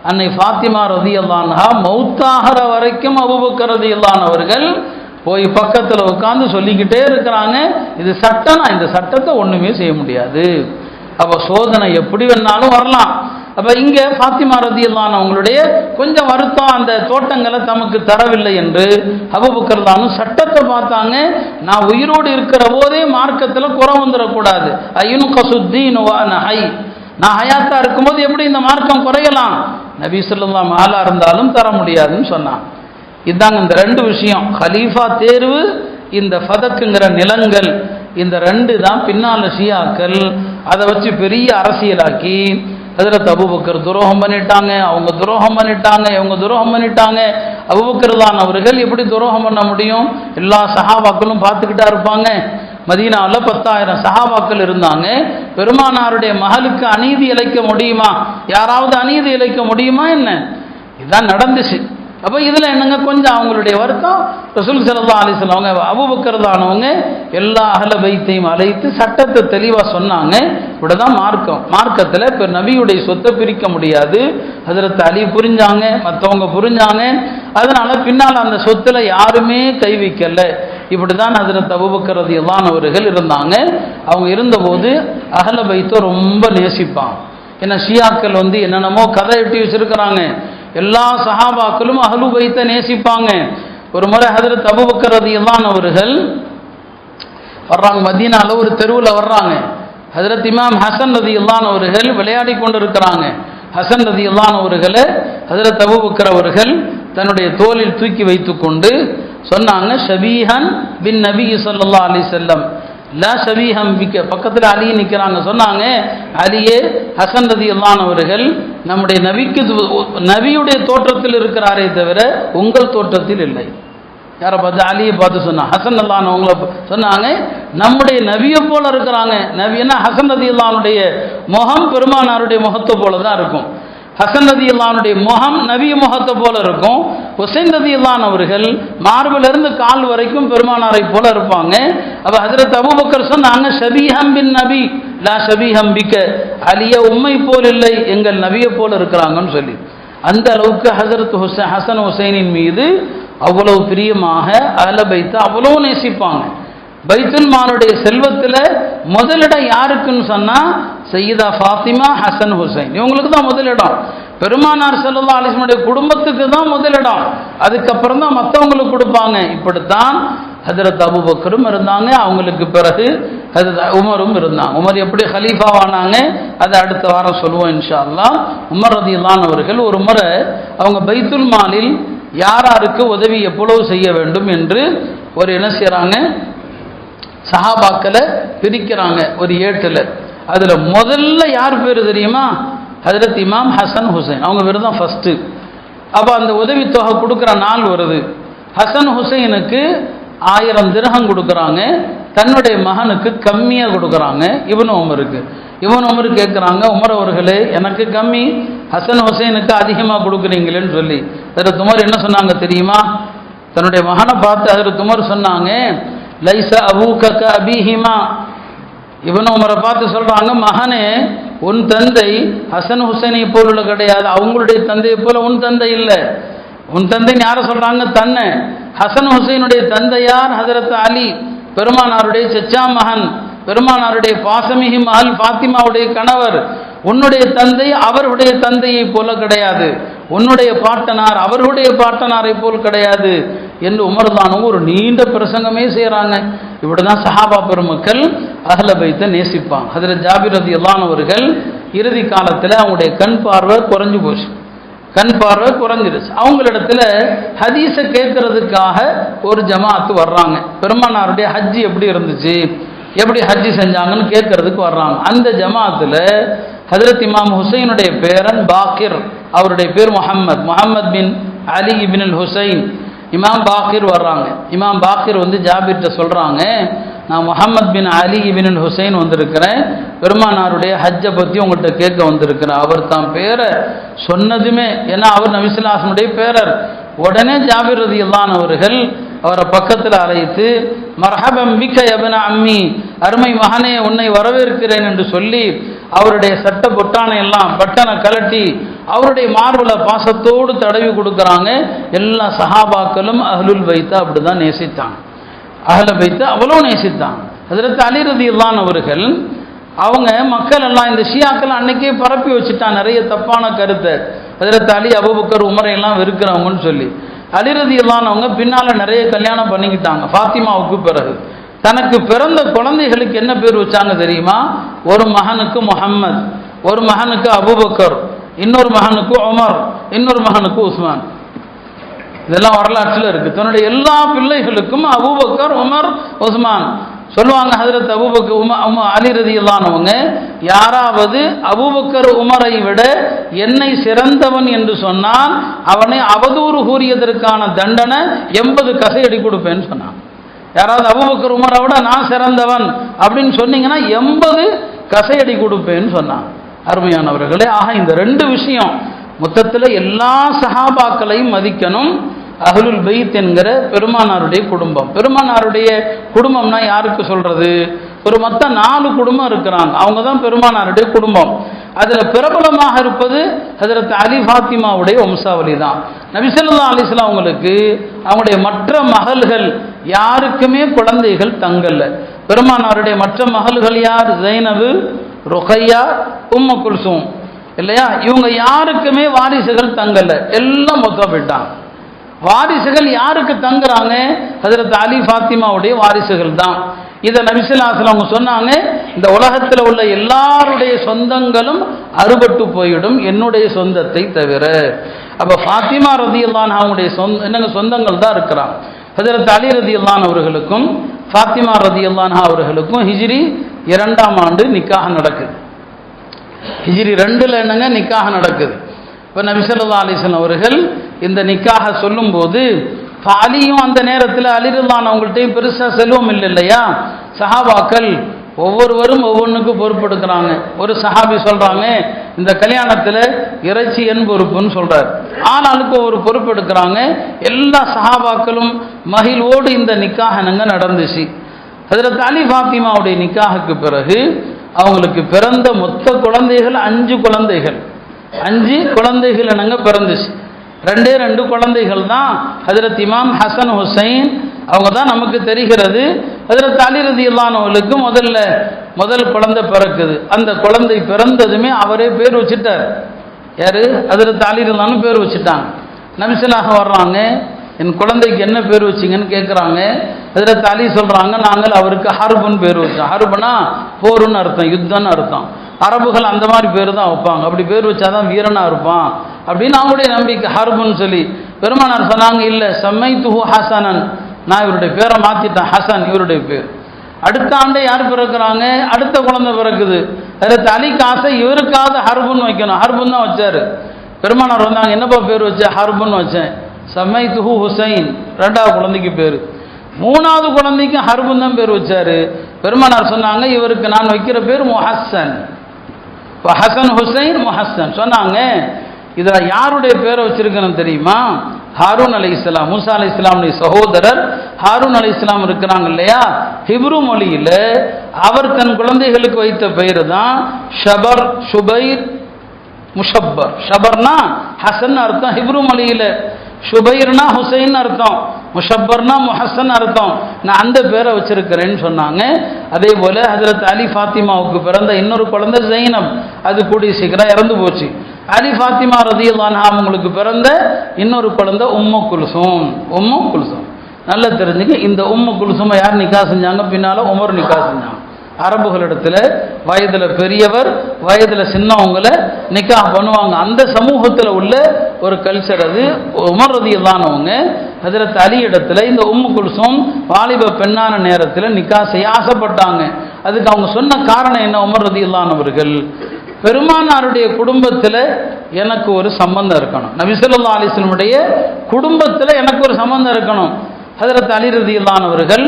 அன்னை ஃபாத்திமா ரலியல்லாஹு அன்ஹா மௌத்தாகிற வரைக்கும் அபூபக்கர் ரலியல்லாஹு அன்ஹு அவர்கள் போய் பக்கத்தில் உட்கார்ந்து சொல்லிக்கிட்டே இருக்கிறாங்க, இது சட்டம், நான் இந்த சட்டத்தை ஒண்ணுமே செய்ய முடியாது. அப்ப சோதனை எப்படி வேணாலும் வரலாம். அப்ப இங்க ஃபாத்திமா ரலியல்லாஹு அன்ஹா அவங்களுடைய கொஞ்சம் வருத்தம், அந்த தோட்டங்களை தமக்கு தரவில்லை என்று. அபூபக்கர் தானு சட்டத்தை பார்த்தாங்க, நான் உயிரோடு இருக்கிற போதே மார்க்கத்தில் குறை வந்துடக்கூடாது. அயுன்கசுத்தீன் வஅன ஹை, நான் ஹயாத்தா இருக்கும்போது எப்படி இந்த மார்க்கம் குறையலாம்? நபி ஸல்லல்லாஹு அலைஹி வஸல்லம் இருந்தாலும் தர முடியாதுன்னு சொன்னான். இதாங்க இந்த ரெண்டு விஷயம், ஹலீஃபா தேர்வு, இந்த ஃபதக்குங்கிற நிலங்கள், இந்த ரெண்டு தான் பின்னால ஷியாக்கள் அதை வச்சு பெரிய அரசியலாக்கி ஹஜ்ரத் அபூபக்கர் துரோகம் பண்ணிட்டாங்க, அவங்க துரோகம் பண்ணிட்டாங்க, இவங்க துரோகம் பண்ணிட்டாங்க. அபூபக்கர் தான் அவர்கள் எப்படி துரோகம் பண்ண முடியும்? எல்லா சஹாபாக்களும் பார்த்துக்கிட்டா இருப்பாங்க. மதீனாவில் 10,000 சஹாபாக்கள் இருந்தாங்க. பெருமானாருடைய மகளுக்கு அநீதி இழைக்க முடியுமா? யாராவது அநீதி இழைக்க முடியுமா என்ன? இதுதான் நடந்துச்சு. அப்போ இதில் என்னங்க கொஞ்சம் அவங்களுடைய வருத்தம். ரசூல் ஸல்லல்லாஹு அலைஹி வஸல்லம் அவங்க அபூபக்கர் தானவங்க எல்லா அஹ்ல பைத்தையும் அழைத்து சட்டத்தை தெளிவாக சொன்னாங்க. இப்படிதான் மார்க்கம். மார்க்கத்தில் இப்போ நபியுடைய சொத்தை பிரிக்க முடியாது. ஹஜ்ரத் அலி புரிஞ்சாங்க, மற்றவங்க புரிஞ்சாங்க. அதனால பின்னால் அந்த சொத்துல யாருமே கை வைக்கல. இப்படிதான் ஹஜ்ரத் அபூபக்கர் ரலியல்லாஹு அன்ஹு அவர்கள் இருந்தாங்க. அவங்க இருந்தபோது அஹ்ல பைத்தை ரொம்ப நேசிப்பாங்க. ஏன்னா ஷியாக்கள் என்னென்னமோ கதை எட்டி வச்சிருக்கிறாங்க. எல்லா சஹாபாக்களும் அஹ்லு பைத்தை நேசிப்பாங்க. ஒரு முறை ஹஜ்ரத் அபூபக்கர் ரலியல்லாஹு அன்ஹு அவர்கள் வர்றாங்க, மதீனால ஒரு தெருவில் வர்றாங்க. ஹஜ்ரத் இமாம் ஹசன் ரலியல்லாஹு அன்ஹு அவர்கள் விளையாடி கொண்டு இருக்கிறாங்க. ஹசன் ரலியல்லாஹு அன்ஹு அவர்களை ஹஜ்ரத் அபூபக்கர் அவர்கள் தன்னுடைய தோளில் தூக்கி வைத்து கொண்டு சொன்னாங்க, ஷபீஹன் பின் நபி ஸல்லல்லாஹு அலைஹி வஸல்லம் லா ஷபீஹம் பிக. பக்கத்தில் அலி நிற்கிறாங்க. சொன்னாங்க, அலியே, ஹசன் ரலியல்லாஹு அன்ஹு அவர்கள் நம்முடைய நபிக்கு நபியுடைய தோற்றத்தில் இருக்கிறாரே தவிர உங்கள் தோற்றத்தில் இல்லை. யாரை பார்த்து? அலியை பார்த்து சொன்னாங்க. ஹசன் ரலியல்லாஹு அன்ஹு அவங்கள சொன்னாங்க, நம்முடைய நபியை போல இருக்கிறாங்க. நபின்னா ஹசன் ரலியல்லாஹு அன்ஹுடைய முகம் பெருமானாருடைய முகத்தை போல தான் இருக்கும். ஹசன் ரதியல்லானுடைய முகம் நபி முகத்தை போல இருக்கும். ஹுசைன் ரதியல்லான் அவர்கள் மார்பிலிருந்து கால் வரைக்கும் பெருமானாரை போல இருப்பாங்க. அப்ப ஹஜ்ரத் அபூபக்கர் சொன்னாங்க, ஷபீஹம் பின் நபி லா ஷபீஹம் பிக்க, அலிய உம்மை போல் இல்லை, எங்கள் நபியை போல இருக்கிறாங்கன்னு சொல்லி. அந்த அளவுக்கு ஹஜ்ரத் ஹசன் ஹுசைனின் மீது அவ்வளவு பிரியமாக அஹ்ல பைத் அவ்வளவு நேசிப்பாங்க. பைத்துல் மாலுடைய செல்வத்தில் முதலிடம் யாருக்குன்னு சொன்னா சையதா ஃபாத்திமா, ஹசன் ஹுசைன், இவங்களுக்கு தான் முதலிடம். பெருமானார் ஸல்லல்லாஹு அலைஹி வஸல்லம் குடும்பத்துக்கு தான் முதலிடம், அதுக்கப்புறம் தான் மற்றவங்களுக்கு கொடுப்பாங்க. இப்படித்தான் ஹஜ்ரத் அபூபக்கரும் இருந்தாங்க, அவங்களுக்கு பிறகு ஹஜ்ரத் உமரும் இருந்தாங்க. உமர் எப்படி ஹலீஃபாவானாங்க அதை அடுத்த வாரம் சொல்லுவோம் இன்ஷா அல்லாஹ். உமர் ரலியல்லாஹு அவர்கள் ஒரு முறை அவங்க பைத்துல் மாலில் யாராருக்கு உதவி எவ்வளவு செய்ய வேண்டும் என்று ஒரு என்ன செய்யறாங்க, சஹாபாக்களை பிரிக்கிறாங்க ஒரு ஏட்டில். அதுல முதல்ல யார் பேர் தெரியுமா? ஹஜ்ரத் இமாம் ஹசன் ஹுசைன், அவங்க பேர் தான் ஃபர்ஸ்ட். அப்ப அந்த உதவித்தொகை கொடுக்குற நாள் வருது. ஹசன் ஹுசைனுக்கு 1000 திரகம் கொடுக்குறாங்க, தன்னுடைய மகனுக்கு கம்மியாக கொடுக்குறாங்க. இப்னு உமர் கேட்குறாங்க, உமர் அவர்களே எனக்கு கம்மி, ஹசன் ஹுசைனுக்கு அதிகமாக கொடுக்குறீங்களேன்னு சொல்லி. ஹஜ்ரத் உமர் என்ன சொன்னாங்க தெரியுமா? தன்னுடைய மகனை பார்த்து ஹஜ்ரத் உமர் சொன்னாங்க, லைஸ அபூக கஅபீஹிமா. இப்னு உமரை பார்த்து சொல்றாங்க, மகனே உன் தந்தை ஹசன் ஹுசைனை போல கிடையாது, அவங்களுடைய தந்தையை போல உன் தந்தை இல்லை. உன் தந்தைன்னு யாரை சொல்றாங்க? தன்னை. ஹசன் ஹுசைனுடைய தந்தையார் ஹஜ்ரத் அலி, பெருமானாருடைய சச்சா மகன், பெருமானாருடைய பாசமிகு மகள் ஃபாத்திமாவுடைய கணவர். உன்னுடைய தந்தை அவருடைய தந்தையை போல கிடையாது, உன்னுடைய பாட்டனார் அவர்களுடைய பாட்டனாரை போல் கிடையாது என்று உமர்தானும் ஒரு நீண்ட பிரசங்கமே செய்கிறாங்க. இப்படிதான் சஹாபா பெருமக்கள் அஹ்ல பைத்தை நேசிப்பாங்க. ஹஜ்ரத் ஜாபிர் ரலியல்லாஹு அவர்கள் இறுதி காலத்தில் அவங்களுடைய கண் பார்வை குறைஞ்சு போச்சு, கண் பார்வை குறைஞ்சிருச்சு. அவங்களிடத்துல ஹதீஸை கேட்கறதுக்காக ஒரு ஜமாஅத்து வர்றாங்க. பெருமானாருடைய ஹஜ்ஜி எப்படி இருந்துச்சு, எப்படி ஹஜ்ஜி செஞ்சாங்கன்னு கேட்கறதுக்கு வர்றாங்க. அந்த ஜமாஅத்துல ஹஜ்ரத் இமாம் ஹுசைனுடைய பேரன் பாக்கிர், அவருடைய பேர் முஹம்மத் பின் அலி இப்னு ஹுசைன், இமாம் பாக்கிர் வர்றாங்க. இமாம் பாக்கிர் ஜாபிர்கிட்ட சொல்றாங்க, நான் முஹம்மத் பின் அலி இப்னு ஹுசைன் வந்திருக்கிறேன், பெருமானாருடைய ஹஜ்ஜை பற்றி உங்கள்கிட்ட கேட்க வந்திருக்கிறேன். அவர் தான் பேரை சொன்னதுமே, ஏன்னா அவர் நபி ஸல்லல்லாஹு அலைஹி வஸல்லம் பேரர். உடனே ஜாபிர் ரலியல்லாஹு அவர்கள் அவரை பக்கத்தில் அழைத்து, மர்ஹபம் பிக்க யப்ன அம்மி, அருமை மகனே உன்னை வரவேற்கிறேன் என்று சொல்லி அவருடைய சட்ட பொட்டானை எல்லாம் பட்டனை கலட்டி அவருடைய மார்புல பாசத்தோடு தடவி கொடுக்குறாங்க. எல்லா சஹாபாக்களும் அஹ்லுல் பைத்தை அப்படிதான் நேசித்தாங்க, அஹ்ல பைத்தை அவ்வளோ நேசித்தாங்க. ஹஜ்ரத் அலி ரலியல்லாஹு அவர்கள் அவங்க மக்கள் எல்லாம் இந்த ஷியாக்கள் அன்னைக்கே பரப்பி வச்சுட்டான் நிறைய தப்பான கருத்தை, ஹஜ்ரத் அலி அபூபக்கர் உமரை எல்லாம் வெறுக்கிறவங்கன்னு சொல்லி. அலி ரலியல்லாஹு அவங்க பின்னால நிறைய கல்யாணம் பண்ணிக்கிட்டாங்க. ஃபாத்திமாவுக்கு பிறகு தனக்கு பிறந்த குழந்தைகளுக்கு என்ன பேர் வச்சாங்க தெரியுமா? ஒரு மகனுக்கு முஹம்மத், ஒரு மகனுக்கு அபூபக்கர், இன்னொரு மகனுக்கு உமர், இன்னொரு மகனுக்கு உஸ்மான். இதெல்லாம் வரலாற்றில் இருக்கு. தன்னுடைய எல்லா பிள்ளைகளுக்கும் அபூபக்கர், உமர், உஸ்மான் சொல்லுவாங்க. ஹஜ்ரத் அபூபக்கர் அலி ரலியல்லாஹு அவங்க யாராவது அபூபக்கர் உமரை விட என்னை சிறந்தவன் என்று சொன்னால் அவனை அவதூறு கூறியதற்கான தண்டனை 80 கசையடி கொடுப்பேன்னு சொன்னான். யாராவது அபூபக்கர் உமரை விட நான் சிறந்தவன் அப்படின்னு சொன்னீங்கன்னா 80 கசையடி கொடுப்பேன்னு சொன்னான். அருமையானவர்களே, ஆக இந்த 2 விஷயம் மொத்தத்தில் எல்லா சஹாபாக்களையும் மதிக்கணும். அஹ்லுல் பைத் என்கிற பெருமானாருடைய குடும்பம், பெருமானாருடைய குடும்பம்னா யாருக்கு சொல்றது? ஒரு மொத்த 4 குடும்பம் இருக்கிறாங்க, அவங்க தான் பெருமானாருடைய குடும்பம். அதில் பிரபலமாக இருப்பது ஹஜ்ரத் அலி ஃபாத்திமாவுடைய வம்சாவளி தான். நபி ஸல்லல்லாஹு அலைஹி வஸல்லம் அவங்களுக்கு அவங்களுடைய மற்ற மகள்கள் யாருக்குமே குழந்தைகள் தங்கல்ல. பெருமானாருடைய மற்ற மகள்கள் யார்? ஜைனபு, ருகையா, உம்மு குல்சூம் இல்லையா? இவங்க யாருக்குமே வாரிசுகள் தங்கல்ல, எல்லாம் மொத்தம் போயிட்டாங்க. வாரிசுகள் யாருக்கு தங்குறாங்க? ஹஜ்ரத் அலி ஃபாத்திமாவுடைய வாரிசுகள் தான். இதை நபி ஸல்லல்லாஹு அலைஹி வஸல்லம் சொன்னாங்க, இந்த உலகத்தில் உள்ள எல்லாருடைய சொந்தங்களும் அறுபட்டு போயிடும் என்னுடைய சொந்தத்தை தவிர. அப்ப ஃபாத்திமா ரலியல்லாஹு அன்ஹா அவங்களுடைய சொந்தங்கள் தான் இருக்கிறாங்க. ஹஜ்ரத் அலி ரலியல்லாஹு அன்ஹு அவர்களுக்கும் ஃபாத்திமா ரலியல்லாஹு அன்ஹா அவர்களுக்கும் ஹிஜ்ரி 2ஆம் ஆண்டு நிக்காஹ் நடக்குது. ஹிஜ்ரி 2ல் என்னங்க நிக்காஹ் நடக்குது. இப்போ நபி ஸல்லல்லாஹு அலைஹி வஸல்லம் அவர்கள் இந்த நிக்காஹ சொல்லும்போது அலியும் அந்த நேரத்தில் அலி ரலியல்லாஹு அன்ஹு அவங்கள்ட்டையும் பெருசாக செல்வம் இல்லை இல்லையா? சஹாபாக்கள் ஒவ்வொருவரும் ஒவ்வொன்றுக்கு பொறுப்பெடுக்கிறாங்க. ஒரு சஹாபி சொல்றாங்க, இந்த கல்யாணத்தில் இறைச்சி என் பொறுப்புன்னு சொல்றார். ஆனாலுக்கு ஒரு பொறுப்பு எடுக்கிறாங்க. எல்லா சஹாபாக்களும் மகிழ்வோடு இந்த நிக்காஹனங்க நடந்துச்சு. ஹஜ்ரத் அலி ஃபாத்திமாவுடைய நிக்காஹுக்கு பிறகு அவங்களுக்கு பிறந்த மொத்த குழந்தைகள் 5 குழந்தைகள். 5 குழந்தைகள் என்னங்க பிறந்துச்சு. 2 குழந்தைகள் தான் ஹஜ்ரத் இமாம் ஹசன் ஹுசைன், அவங்க தான் நமக்கு தெரிகிறது. ஹஜ்ரத் அலி ரலியல்லாஹு அன்ஹுவுக்கு முதல் குழந்தை பிறக்குது. அந்த குழந்தை பிறந்ததுமே அவரே பேர் வச்சுட்டார். யாரு? ஹஜ்ரத் அலி ரலியல்லாஹு அன்ஹு பேர் வச்சுட்டாங்க. நபிஸல்லாஹு வர்றாங்க, என் குழந்தைக்கு என்ன பேர் வச்சிங்கன்னு கேட்குறாங்க. ஹஜ்ரத் அலி சொல்கிறாங்க, நாங்கள் அவருக்கு ஹர்புன்னு பேர் வச்சோம். ஹர்புனா போருன்னு அர்த்தம், யுத்தம்னு அர்த்தம். அரபுகள் அந்த மாதிரி பேர் தான் வைப்பாங்க. அப்படி பேர் வச்சாதான் வீரனாக இருப்பான் அப்படின்னு அவங்களுடைய நம்பிக்கை. ஹர்புன்னு சொல்லி பெருமானார் சொன்னாங்க, இல்லை சம்மைத்துஹு ஹசனன், நான் இவருடைய பேரை மாற்றிட்டேன், ஹசன் இவருடைய பேர். அடுத்த ஆண்டே யார் பிறக்கிறாங்க? அடுத்த குழந்தை பிறக்குது. ஹஜ்ரத் அலிக்கு ஆசை இவருக்காவது ஹர்புன்னு வைக்கணும். ஹர்புன்னு தான் வச்சார். பெருமானார் வந்தாங்க, என்னப்பா பேர் வச்ச? ஹர்புன்னு வச்சேன். சம்மைத்துஹு ஹுசைன், 2வது குழந்தைக்கு பேர். 3வது குழந்தைக்கு ஹர்புன் தான் பேர் வச்சாரு. பெருமானார் சொன்னாங்க, இவருக்கு நான் வைக்கிற பேர் முஹஸ்ஸன். ஹசன் ஹுசைன் முஹஸ்ஸன் சொன்னாங்க. இதில் யாருடைய பேரை வச்சிருக்கணும் தெரியுமா? ஹாரூன் அலைஹிஸ்ஸலாம், மூசா அலைஹிஸ்ஸலாமுடைய சகோதரர் ஹாரூன் அலைஹிஸ்ஸலாம் இருக்கிறாங்க இல்லையா, ஹிப்ரு மொழியில் அவர் தன் குழந்தைகளுக்கு வைத்த பெயர் தான் ஷபர், ஷுபைர், முஷப்பர். ஷபர்னா ஹசன் அர்த்தம் ஹிப்ரு மொழியில், ஷுபைர்னா ஹுசைன் அர்த்தம், முஷப்பர்னா முஹஸ்ஸன் அர்த்தம். நான் அந்த பேரை வச்சிருக்கிறேன்னு சொன்னாங்க. அதே போல ஹஜ்ரத் அலி ஃபாத்திமாவுக்கு பிறந்த இன்னொரு குழந்தை ஜைனப், அது கூடிய சீக்கிரம் இறந்து போச்சு. அலி ஃபாத்திமா ரலியல்லாஹு அன்ஹா அவங்களுக்கு பிறந்த இன்னொரு குழந்தை உம்மு குல்சூம். உம்மு குல்சூம் நல்லா தெரிஞ்சுக்க, இந்த உம்மு குல்சூமை யார் நிக்கா செஞ்சாங்க? பின்னால உமர் நிக்கா செஞ்சாங்க. அரபுகளிடத்துல வயதுல பெரியவர், வயதுல சின்னவங்களை நிக்கா பண்ணுவாங்க. அந்த சமூகத்தில் உள்ள ஒரு கல்ச்சர் அது. உமர் ரலியல்லாஹு அன்ஹு ஹஜ்ரத் அலி இடத்துல இந்த உம்மு குல்சூம் வாலிப பெண்ணான நேரத்தில் நிக்கா செய்ய ஆசைப்பட்டாங்க. அதுக்கு அவங்க சொன்ன காரணம் என்ன? உமர் ரலியல்லாஹு அன்ஹு அவர்கள், பெருமானாருடைய குடும்பத்தில் எனக்கு ஒரு சம்பந்தம் இருக்கணும், நபி ஸல்லல்லாஹு அலைஹி வஸல்லம் குடும்பத்தில் எனக்கு ஒரு சம்பந்தம் இருக்கணும். ஹஜ்ரத் அலி ரலியல்லாஹு அன்ஹு அவர்கள்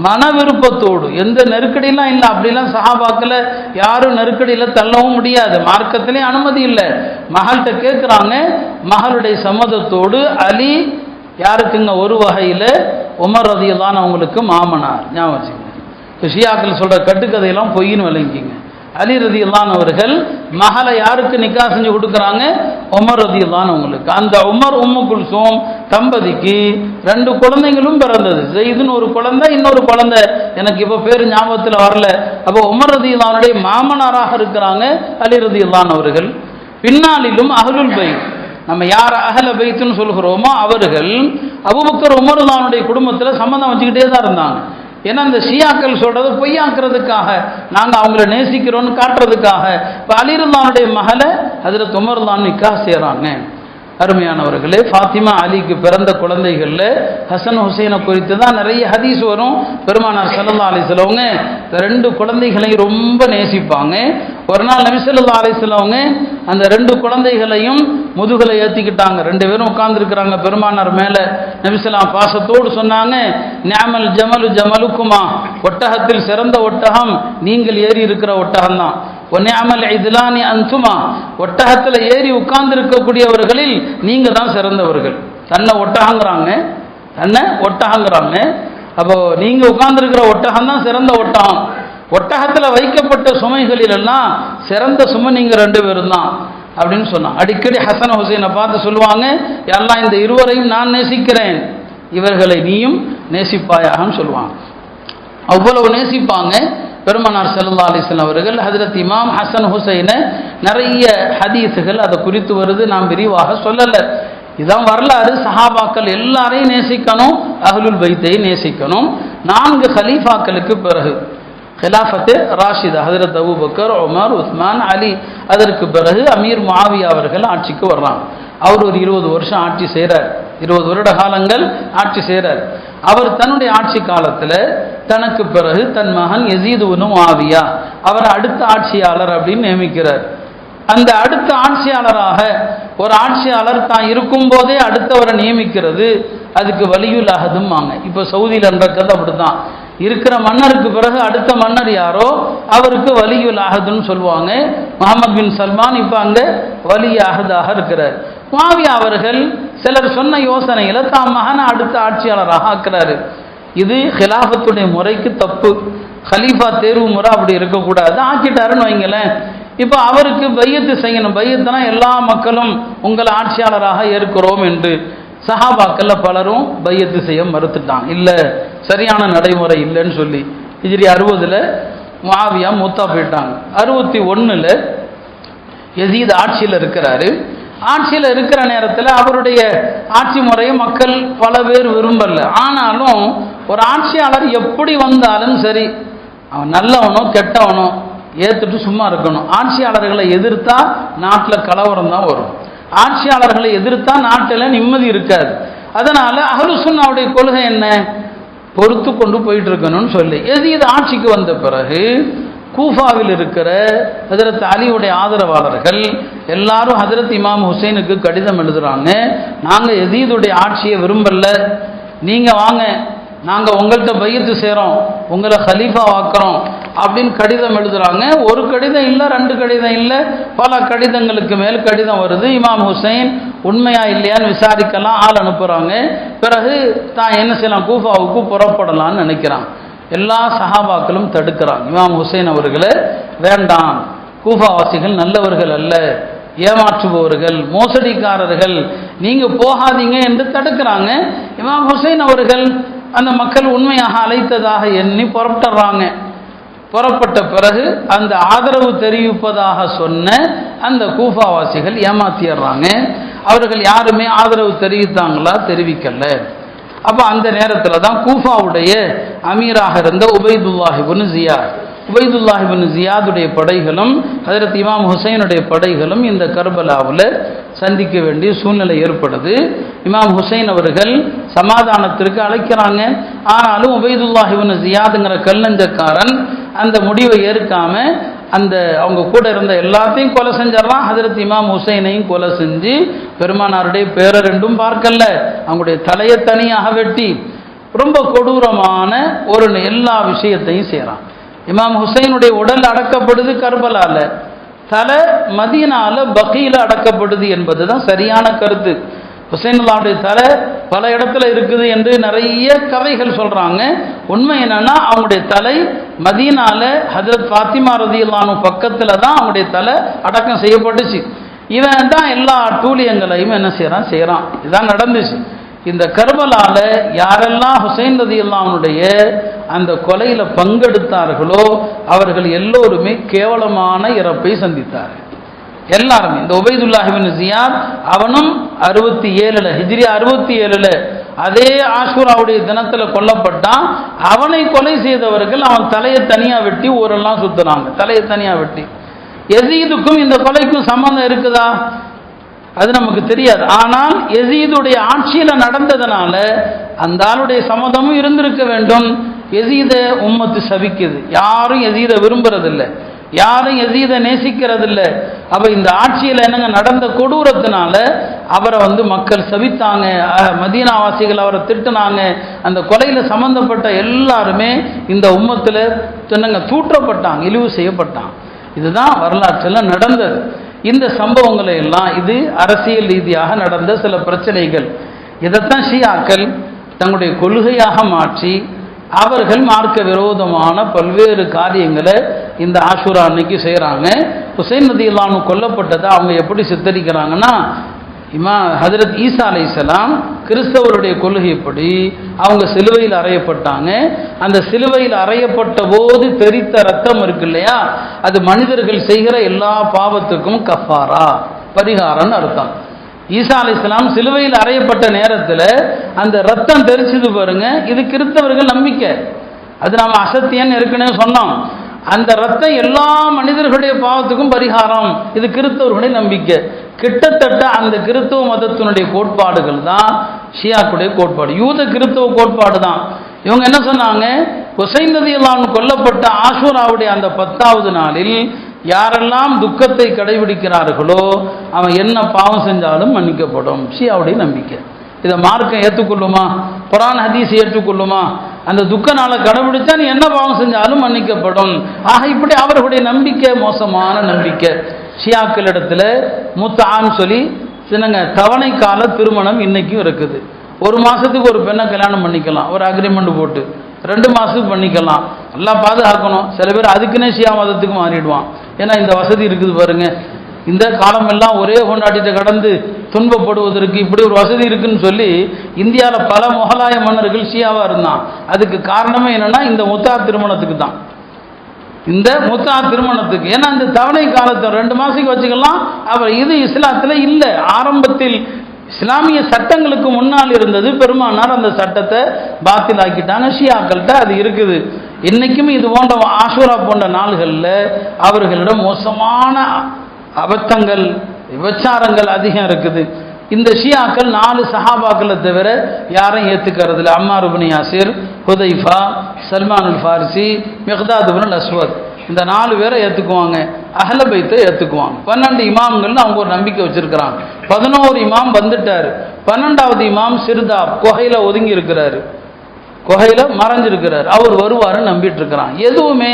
மன விருப்பத்தோடு, எந்த நெருக்கடியெல்லாம் இல்லை, அப்படிலாம் சஹாபாக்களை யாரும் நெருக்கடியில் தள்ளவும் முடியாது, மார்க்கத்திலேயும் அனுமதி இல்லை. மகள்கிட்ட கேட்குறாங்க, மகளுடைய சம்மதத்தோடு அலி யாருக்குங்க? ஒரு வகையில் உமர் ரலியல்லாஹு அன்ஹு அவங்களுக்கு மாமனார். ஞாபகம் வச்சுக்கோங்க, ஷியாக்கள் சொல்கிற கட்டுக்கதையெல்லாம் பொய்ன்னு விளங்கிங்க. அலி ரலியல்லாஹு அன்ஹு அவர்கள் மகளை யாருக்கு நிக்கா செஞ்சு கொடுக்குறாங்க? உமர் ரலியல்லாஹு அன்ஹு அவங்களுக்கு. அந்த உமர் உம்மு குல்சூம் தம்பதிக்கு 2 குழந்தைங்களும் பிறந்தது. ஸைதுன்னு ஒரு குழந்தை, இன்னொரு குழந்தை எனக்கு இப்போ பேர் ஞாபகத்தில் வரல. அப்போ உமர் ரலியல்லாஹு அன்ஹுடைய மாமனாராக இருக்கிறாங்க அலி ரலியல்லாஹு அன்ஹு அவர்கள். பின்னாளிலும் அஹ்லுல் பைத், நம்ம யார் அஹ்ல பைத்துன்னு சொல்கிறோமோ அவர்கள் அபூபக்கர் உமர் ரலியல்லாஹு அன்ஹுடைய குடும்பத்தில் சம்பந்தம் வச்சுக்கிட்டே தான் இருந்தாங்க. ஏன்னா இந்த ஷியாக்கள் சொல்றது பொய்யாக்குறதுக்காக, நாங்கள் அவங்கள நேசிக்கிறோன்னு காட்டுறதுக்காக இப்போ அலி ரலியல்லாஹு அன்ஹுடைய மகளை ஹஜ்ரத் உமர் ரலியல்லாஹு அன்ஹு நிக்காஹ் செய்கிறாங்க. அருமையானவர்களே, ஃபாத்திமா அலிக்கு பிறந்த குழந்தைகளில் ஹசன் ஹுசைனை குறித்து தான் நிறைய ஹதீஸ் வரும். பெருமானார் ஸல்லல்லாஹு அலைஹி வஸல்லம் 2 குழந்தைகளையும் ரொம்ப நேசிப்பாங்க. ஒரு நாள் நபி ஸல்லல்லாஹு அலைஹி வஸல்லம் அந்த 2 குழந்தைகளையும் முதுகலை ஏற்றிக்கிட்டாங்க. 2 பேரும் உட்கார்ந்துருக்கிறாங்க பெருமானார் மேலே. நபி ஸல்லல்லாஹு பாசத்தோடு சொன்னாங்க, நிஅமல் ஜமலு ஜமலுக்குமா, ஒட்டகத்தில் சிறந்த ஒட்டகம் நீங்கள் ஏறி இருக்கிற ஒட்டகம் தான். ஒன்னிஅமல் இத்லானி அன்துமா, ஒட்டகத்தில் ஏறி உட்கார்ந்து இருக்கக்கூடியவர்களில் நீங்க தான் சிறந்தவர்கள். தன்னை ஒட்டகங்கிறாங்க. அப்போ நீங்க உட்கார்ந்துருக்கிற ஒட்டகம் தான் சிறந்த ஒட்டகம். ஒட்டகத்தில் வைக்கப்பட்ட சுமைகளில் எல்லாம் சிறந்த சுமை நீங்க 2 பேரும் தான் அப்படின்னு சொன்னாங்க. அடிக்கடி ஹசன் ஹுசைனை பார்த்து சொல்லுவாங்க, எல்லாம் இந்த இருவரையும் நான் நேசிக்கிறேன், இவர்களை நீயும் நேசிப்பாயாகன்னு சொல்லுவாங்க. அவ்வளவு நேசிப்பாங்க பெருமானார் ஸல்லல்லாஹு அலைஹி வஸல்லம் அவர்கள். ஹஜ்ரத் இமாம் ஹசன் ஹுசைனை நிறைய ஹதீஸுகள் அதை குறித்து வருது, நாம் விரிவாக சொல்லலை. இதான் வரலாறு. சஹாபாக்கள் எல்லாரையும் நேசிக்கணும், அஹ்லுல் பைத்தை நேசிக்கணும். 4 கலீஃபாக்களுக்கு பிறகு ஹிலாஃபத்து ராஷிதா, ஹஜ்ரத் அபூபக்கர், உமர், உஸ்மான், அலி, அதற்கு பிறகு அமீர் முஆவியா அவர்கள் ஆட்சிக்கு வர்றாங்க. அவர் ஒரு 20 வருஷம் ஆட்சி செய்கிறார், 20 வருட காலங்கள் ஆட்சி செய்கிறார். அவர் தன்னுடைய ஆட்சி காலத்தில் தனக்கு பிறகு தன் மகன் யஸீத் இப்னு முஆவியா அவரை அடுத்த ஆட்சியாளர் அப்படின்னு நியமிக்கிறார். அந்த அடுத்த ஆட்சியாளராக ஒரு ஆட்சியாளர் தான் இருக்கும் போதே அடுத்தவரை நியமிக்கிறது, அதுக்கு வலியுல் அஹதும் வாங்க. இப்போ சவுதியில் நடக்கிறது அப்படித்தான். இருக்கிற மன்னருக்கு பிறகு அடுத்த மன்னர் யாரோ அவருக்கு வலியுல் அஹதுன்னு சொல்லுவாங்க. முஹம்மது பின் சல்மான் இப்போ அங்கே வலி அஹதாக இருக்கிறார். முஆவியா அவர்கள் சிலர் சொன்ன யோசனையில தாம் மகனை அடுத்த ஆட்சியாளராக ஆக்குறாரு. இது ஹிலாஃபத்துடைய முறைக்கு தப்பு. ஹலீஃபா தேர்வு முறை அப்படி இருக்கக்கூடாது. ஆக்கிட்டாருன்னு வைங்களேன். இப்போ அவருக்கு பையத்து செய்யணும். பையத்துனா எல்லா மக்களும் உங்களை ஆட்சியாளராக ஏற்கிறோம் என்று. சஹாபாக்கள்ல பலரும் பையத்து செய்ய மறுத்துட்டான். இல்லை, சரியான நடைமுறை இல்லைன்னு சொல்லி ஹிஜ்ரி 60ல் முஆவியா மூத்தா போயிட்டாங்க. 61ல் யசீத் ஆட்சியில் இருக்கிறாரு. ஆட்சியில் இருக்கிற நேரத்தில் அவருடைய ஆட்சி முறையை மக்கள் பல பேர் விரும்பல. ஆனாலும் ஒரு ஆட்சியாளர் எப்படி வந்தாலும் சரி, அவன் நல்லவனோ கெட்டவனோ ஏற்றுட்டு சும்மா இருக்கணும். ஆட்சியாளர்களை எதிர்த்தா நாட்டில் கலவரம் தான் வரும். ஆட்சியாளர்களை எதிர்த்தா நாட்டில் நிம்மதி இருக்காது. அதனால அஹ்லு சுன்னாவுடைய கொள்கை என்ன? பொறுத்து கொண்டு போயிட்டு இருக்கணும்னு சொல்லி யசீத் ஆட்சிக்கு வந்த பிறகு கூஃபாவில் இருக்கிற ஹஜரத் அலியுடைய ஆதரவாளர்கள் எல்லாரும் ஹஜரத் இமாம் ஹுசைனுக்கு கடிதம் எழுதுறாங்க. நாங்கள் யசீதுடைய ஆட்சியை விரும்பல, நீங்கள் வாங்க, நாங்கள் உங்கள்கிட்ட பையத்து செய்கிறோம், உங்களை ஹலீஃபா ஆக்குறோம் அப்படின்னு கடிதம் எழுதுறாங்க. ஒரு கடிதம் இல்லை, 2 கடிதம் இல்லை, பல கடிதங்களுக்கு மேல் கடிதம் வருது. இமாம் ஹுசைன் உண்மையா இல்லையான்னு விசாரிக்கலாம் ஆள் அனுப்புகிறாங்க. பிறகு தான் என்ன செய்யலாம், கூஃபாவுக்கு புறப்படலான்னு நினைக்கிறான். எல்லா சஹாபாக்களும் தடுக்கிறான். இமாம் ஹுசைன் அவர்களே வேண்டாம், கூஃபாவாசிகள் நல்லவர்கள் அல்ல, ஏமாற்றுபவர்கள், மோசடிக்காரர்கள், நீங்கள் போகாதீங்க என்று தடுக்கிறாங்க. இமாம் ஹுசைன் அவர்கள் அந்த மக்கள் உண்மையாக அழைத்ததாக எண்ணி புறப்பட்டுறாங்க. புறப்பட்ட பிறகு அந்த ஆதரவு தெரிவிப்பதாக சொன்ன அந்த கூஃபாவாசிகள் ஏமாத்திடுறாங்க. அவர்கள் யாருமே ஆதரவு தெரிவித்தாங்களா? தெரிவிக்கல. அப்போ அந்த நேரத்தில் தான் கூஃபாவுடைய அமீராக இருந்த உபைதுல்லாஹ் இப்னு ஜியாத், உபைதுல்லாஹ் இப்னு ஜியாதுடைய படைகளும் ஹஜரத் இமாம் ஹுசைனுடைய படைகளும் இந்த கர்பலாவில் சந்திக்க வேண்டிய சூழ்நிலை ஏற்படுது. இமாம் ஹுசைன் அவர்கள் சமாதானத்திற்கு அழைக்கிறாங்க. ஆனாலும் உபைதுல்லாஹ் இப்னு ஜியாதுங்கிற கல்லஞ்சக்காரன் அந்த முடிவை ஏற்காம அந்த அவங்க கூட இருந்த எல்லாத்தையும் கொலை செஞ்சிடறான். ஹஜரத் இமாம் ஹுசைனையும் கொலை செஞ்சு பெருமானாருடைய பேரை ரெண்டும் பார்க்கல, அவங்களுடைய தலையை தனியாக வெட்டி ரொம்ப கொடூரமான ஒரு எல்லா விஷயத்தையும் செய்கிறான். இமாம் ஹுசைனுடைய உடல் அடக்கப்படுது கர்பலால, தலை மதீனால பகீல அடக்கப்படுது என்பது தான் சரியான கருத்து. ஹுசைனுல்லாவுடைய தலை பல இடத்துல இருக்குது என்று நிறைய கதைகள் சொல்றாங்க. உண்மை என்னன்னா அவங்களுடைய தலை மதீனால ஹஜரத் ஃபாத்திமா ரலியல்லாஹு அன்ஹா பக்கத்துல தான் அவங்களுடைய தலை அடக்கம் செய்யப்பட்டுச்சு. இவன் தான் எல்லா டூலியங்களையும் என்ன செய்யறான். இதுதான் நடந்துச்சு. இந்த கர்பலால யாரெல்லாம் ஹுசைன் ரலியல்லாஹு அன்ஹுடைய அந்த கொலையில பங்கெடுத்தார்களோ அவர்கள் எல்லோருமே கேவலமான இறப்பை சந்தித்தார்கள். எல்லாருமே. இந்த உபைதுல்லாஹ் இப்னு ஜியாத் அவனும் 67 ஹிஜ்ரி 67 அதே ஆஷூராவுடைய தினத்தில் கொல்லப்பட்டான். அவனை கொலை செய்தவர்கள் அவன் தலையை தனியாக வெட்டி ஊரெல்லாம் சுத்துறாங்க, தலையை தனியாக வெட்டி. யசீதுக்கும் இந்த கொலைக்கும் சம்பந்தம் இருக்குதா? அது நமக்கு தெரியாது. ஆனால் யசீதுடைய ஆட்சியில் நடந்ததுனால அந்த ஆளுடைய சம்மதமும் இருந்திருக்க வேண்டும். யசீதை உம்மத்து சபிக்குது, யாரும் யசீதை விரும்புறதில்லை, யாரும் யசீதை நேசிக்கிறதில்லை. அப்போ இந்த ஆட்சியில் என்னங்க நடந்த கொடூரத்தினால அவரை மக்கள் சபித்தாங்க, மதீனாவாசிகள் அவரை திட்டுனாங்க. அந்த கொலையில் சம்பந்தப்பட்ட எல்லாருமே இந்த உம்மத்தில் என்னங்க தூற்றப்பட்டாங்க, இழிவு செய்யப்பட்டாங்க. இதுதான் வரலாற்றில் நடந்தது. இந்த சம்பவங்களை எல்லாம் இது அரசியல் ரீதியாக நடந்த சில பிரச்சனைகள். இதைத்தான் ஷியாக்கள் தங்களுடைய கொள்கையாக மாற்றி அவர்கள் மார்க்க விரோதமான பல்வேறு காரியங்களை இந்த ஆஷூரா அன்னைக்கு செய்கிறாங்க. ஹுசைன் ரலியல்லாஹு அன்ஹு கொல்லப்பட்டதை அவங்க எப்படி சித்தரிக்கிறாங்கன்னா, ஹஜரத் ஈசா அலைஹிஸ்ஸலாம் கிறிஸ்தவருடைய கொள்கைப்படி அவங்க சிலுவையில் அறையப்பட்டாங்க. அந்த சிலுவையில் அறையப்பட்ட போது தெரித்த ரத்தம் இருக்கு இல்லையா, அது மனிதர்கள் செய்கிற எல்லா பாவத்துக்கும் கஃபாரா, பரிகாரம்னு அர்த்தம். ஈசா அலைஹிஸ்ஸலாம் சிலுவையில் அறையப்பட்ட நேரத்தில் அந்த ரத்தம் தெரிச்சது பாருங்க, இது கிறிஸ்தவர்கள் நம்பிக்கை. அது நாம் அசத்தியன்னு ஏற்கனவே சொன்னோம். அந்த ரத்தம் எல்லா மனிதர்களுடைய பாவத்துக்கும் பரிகாரம், இது கிறிஸ்தவர்களுடைய நம்பிக்கை. கிட்டத்தட்ட அந்த கிறிஸ்தவ மதத்தினுடைய கோட்பாடுகள் தான் ஷியாக்குடைய கோட்பாடு, யூத கிறிஸ்தவ கோட்பாடு தான். இவங்க என்ன சொன்னாங்க, ஹுசைன் ரலியல்லாஹு அன்ஹு கொல்லப்பட்ட ஆஷூராவுடைய அந்த 10வது நாளில் யாரெல்லாம் துக்கத்தை கடைபிடிக்கிறார்களோ அவன் என்ன பாவம் செஞ்சாலும் மன்னிக்கப்படும். ஷியாவுடைய நம்பிக்கை. இதை மார்க்கம் ஏற்றுக்கொள்ளுமா? குர்ஆன் ஹதீஸ் ஏற்றுக்கொள்ளுமா? அந்த துக்க நாளை கடைபிடிச்சா நீ என்ன பாவம் செஞ்சாலும் மன்னிக்கப்படும். ஆக இப்படி அவர்களுடைய நம்பிக்கை மோசமான நம்பிக்கை. ஷியாக்களிடத்துல முத்தான்னு சொல்லி சின்னங்க தவணை கால திருமணம் இன்னைக்கும் இருக்குது. 1 மாசத்துக்கு ஒரு பெண்ணை கல்யாணம் பண்ணிக்கலாம், ஒரு அக்ரிமெண்ட் போட்டு 2 மாசத்துக்கு பண்ணிக்கலாம். எல்லாம் பாதுகாக்கணும். சில பேர் அதுக்குன்னே ஷியா மதத்துக்கு மாறிடுவான். ஏன்னா இந்த வசதி இருக்குது பாருங்க. இந்த காலம் எல்லாம் ஒரே கொண்டாட்டிட்ட கடந்து துன்பப்படுவதற்கு இப்படி ஒரு வசதி இருக்குன்னு சொல்லி இந்தியாவில் பல முகலாய மன்னர்கள் ஷியாவா இருந்தான். அதுக்கு காரணமே என்னன்னா இந்த முத்தா திருமணத்துக்கு தான். இந்த முத்தா திருமணத்துக்கு ஏன்னா இந்த தவணை காலத்தை 2 மாசத்துக்கு வச்சுக்கலாம். அவர் இது இஸ்லாத்துல இல்லை. ஆரம்பத்தில் இஸ்லாமிய சட்டங்களுக்கு முன்னால் இருந்தது. பெருமானார் அந்த சட்டத்தை பாத்திலாக்கிட்டாங்க. ஷியாக்கள்கிட்ட அது இருக்குது. இன்னைக்கும் இது போன்ற ஆஷூரா போன்ற நாள்களில் அவர்களிடம் மோசமான அபத்தங்கள் விபச்சாரங்கள் அதிகம் இருக்குது. இந்த ஷியாக்கள் 4 சஹாபாக்களை தவிர யாரையும் ஏற்றுக்கிறது இல்லை. அம்மார் இப்னு யாசிர், ஹுதைஃபா, சல்மானுல் ஃபாரிசி, மிக்தாத் இப்னுல் அஸ்வத், இந்த 4 பேரை ஏற்றுக்குவாங்க. அஹ்ல பைத்தை ஏற்றுக்குவாங்க. 12 இமாம்கள்னு அவங்க ஒரு நம்பிக்கை வச்சிருக்கிறாங்க. 11 இமாம் வந்துட்டார். 12வது இமாம் சிர்தாப் குகையில ஒதுங்கி இருக்கிறாரு, குகையில மறைஞ்சிருக்கிறார். அவர் வருவாரு நம்பிட்டு இருக்கிறான். எதுவுமே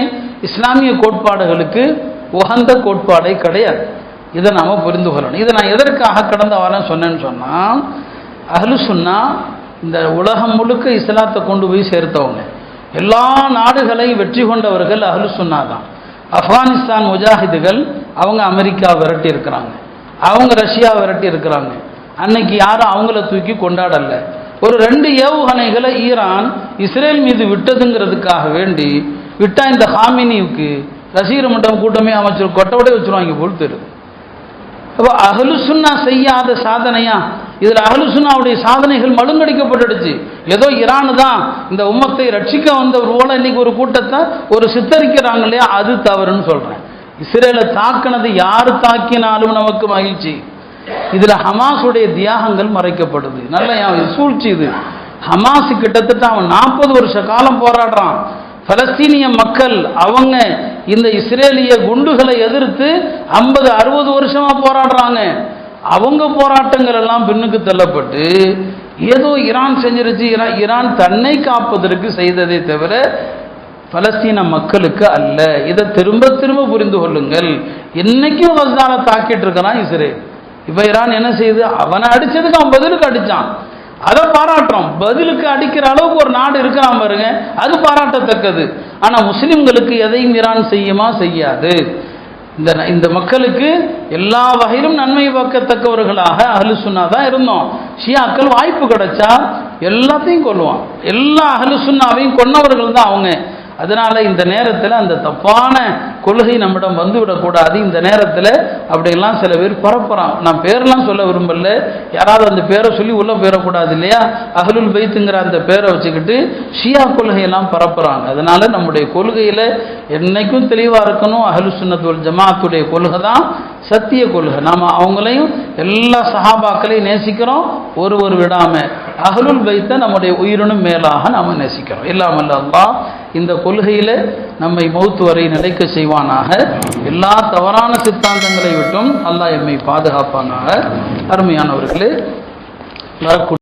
இஸ்லாமிய கோட்பாடுகளுக்கு உகந்த கோட்பாடே கிடையாது. இதை நாம புரிந்து கொள்ளணும். இதை நான் எதற்காக கடந்த வாரம் சொன்னேன்னு சொன்னா, அஹ்லு சுன்னா இந்த உலகம் முழுக்க இஸ்லாத்தை கொண்டு போய் சேர்த்தவங்க. எல்லா நாடுகளையும் வெற்றி கொண்டவர்கள் அஹ்லு சுன்னா தான். ஆப்கானிஸ்தான் முஜாஹிதுகள் அவங்க அமெரிக்கா விரட்டி இருக்கிறாங்க, அவங்க ரஷ்யா விரட்டி இருக்கிறாங்க. அன்னைக்கு யாரும் அவங்கள தூக்கி கொண்டாடல. ஒரு 2 ஏவுகணைகளை ஈரான் இஸ்ரேல் மீது விட்டதுங்கிறதுக்காக வேண்டி விட்டா இந்த ஹாமினிவுக்கு ரசிகர் மன்றம் கூட்டமே அமைச்சர் கொட்டவடை வச்சுருவாங்க போல் தெரியுது. அப்போ அஹ்லு சுன்னா செய்யாத சாதனையா? இதில் அஹ்லு சுன்னாவுடைய சாதனைகள் மழுங்கடிக்கப்பட்டுடுச்சு. ஏதோ ஈரான் தான் இந்த உம்மத்தை ரட்சிக்க வந்தவர் போல இன்னைக்கு ஒரு கூட்டத்தை ஒரு சித்தரிக்கிறாங்க இல்லையா, அது தவறுன்னு சொல்றேன். இஸ்ரேலை தாக்கினது யாரு தாக்கினாலும் நமக்கு மகிழ்ச்சி. இதுல ஹமாஸுடைய தியாகங்கள் மறைக்கப்படுது. நல்ல சூழ்ச்சி இது. ஹமாஸ் கிட்டத்தட்ட அவன் 40 வருஷ காலம் போராடுறான். பலஸ்தீனிய மக்கள் அவங்க இந்த இஸ்ரேலிய குண்டுகளை எதிர்த்து 50-60 வருஷமா போராடுறாங்க. அவங்க போராட்டங்கள் எல்லாம் பின்னுக்கு தள்ளப்பட்டு ஏதோ ஈரான் செஞ்சிருச்சு, ஈரான் தன்னை காப்பதற்கு செய்ததை தவிர பலஸ்தீன மக்களுக்கு அல்ல. இதை திரும்ப திரும்ப புரிந்து கொள்ளுங்கள். என்னைக்கும் கஸ்ஸால தாக்கிட்டு இருக்கிறான் இஸ்ரேல். இப்ப ஈரான் என்ன செய்யுது? அவனை அடிச்சதுக்கு அவன் பதிலுக்கு அடிச்சான், அதை பாராட்டுறோம். பதிலுக்கு அடிக்கிற அளவுக்கு ஒரு நாடு இருக்கிறான் பாருங்க, அது பாராட்டத்தக்கது. ஆனா முஸ்லிம்களுக்கு எதையும் ஈரான் செய்யுமா? செய்யாது. இந்த மக்களுக்கு எல்லா வகையிலும் நன்மை பார்க்கத்தக்கவர்களாக அஹ்லு சுன்னா தான் இருந்தோம். ஷியாக்கள் வாய்ப்பு கிடைச்சா எல்லாத்தையும் கொல்லுவான். எல்லா அஹ்லு சுன்னாவையும் கொன்னவர்கள் தான் அவங்க. அதனால இந்த நேரத்தில் அந்த தப்பான கொள்கை நம்மிடம் வந்துவிடக்கூடாது. இந்த நேரத்தில் அப்படியெல்லாம் சில பேர் பரப்புறான். நான் பேரெல்லாம் சொல்ல விரும்பல, யாராவது அந்த பேரை சொல்லி உள்ள போயிடக்கூடாது இல்லையா. அஹ்லுல் பைத்துங்கிற அந்த பேரை வச்சுக்கிட்டு ஷியா கொள்கையெல்லாம் பரப்புறாங்க. அதனால நம்முடைய கொள்கையில என்னைக்கும் தெளிவா இருக்கணும். அஹ்லு சுன்னத் வல் ஜமாஅத்துடைய கொள்கை தான் சத்திய கொள்கை. நாம அவங்களையும் எல்லா சஹாபாக்களையும் நேசிக்கிறோம், ஒரு விடாம. அஹ்லுல் பைத்தை நம்முடைய உயிரினும் மேலாக நாம நேசிக்கிறோம். இல்லாமல் அல்லாஹ் இந்த கொள்கையில நம்மை மௌத்து வரை நிலைக்க செய்வானாக. எல்லா தவறான சித்தாந்தங்களை விட்டும் அல்லாஹ் எம்மை பாதுகாப்பானாக. அருமையானவர்களே, வரக்கூடிய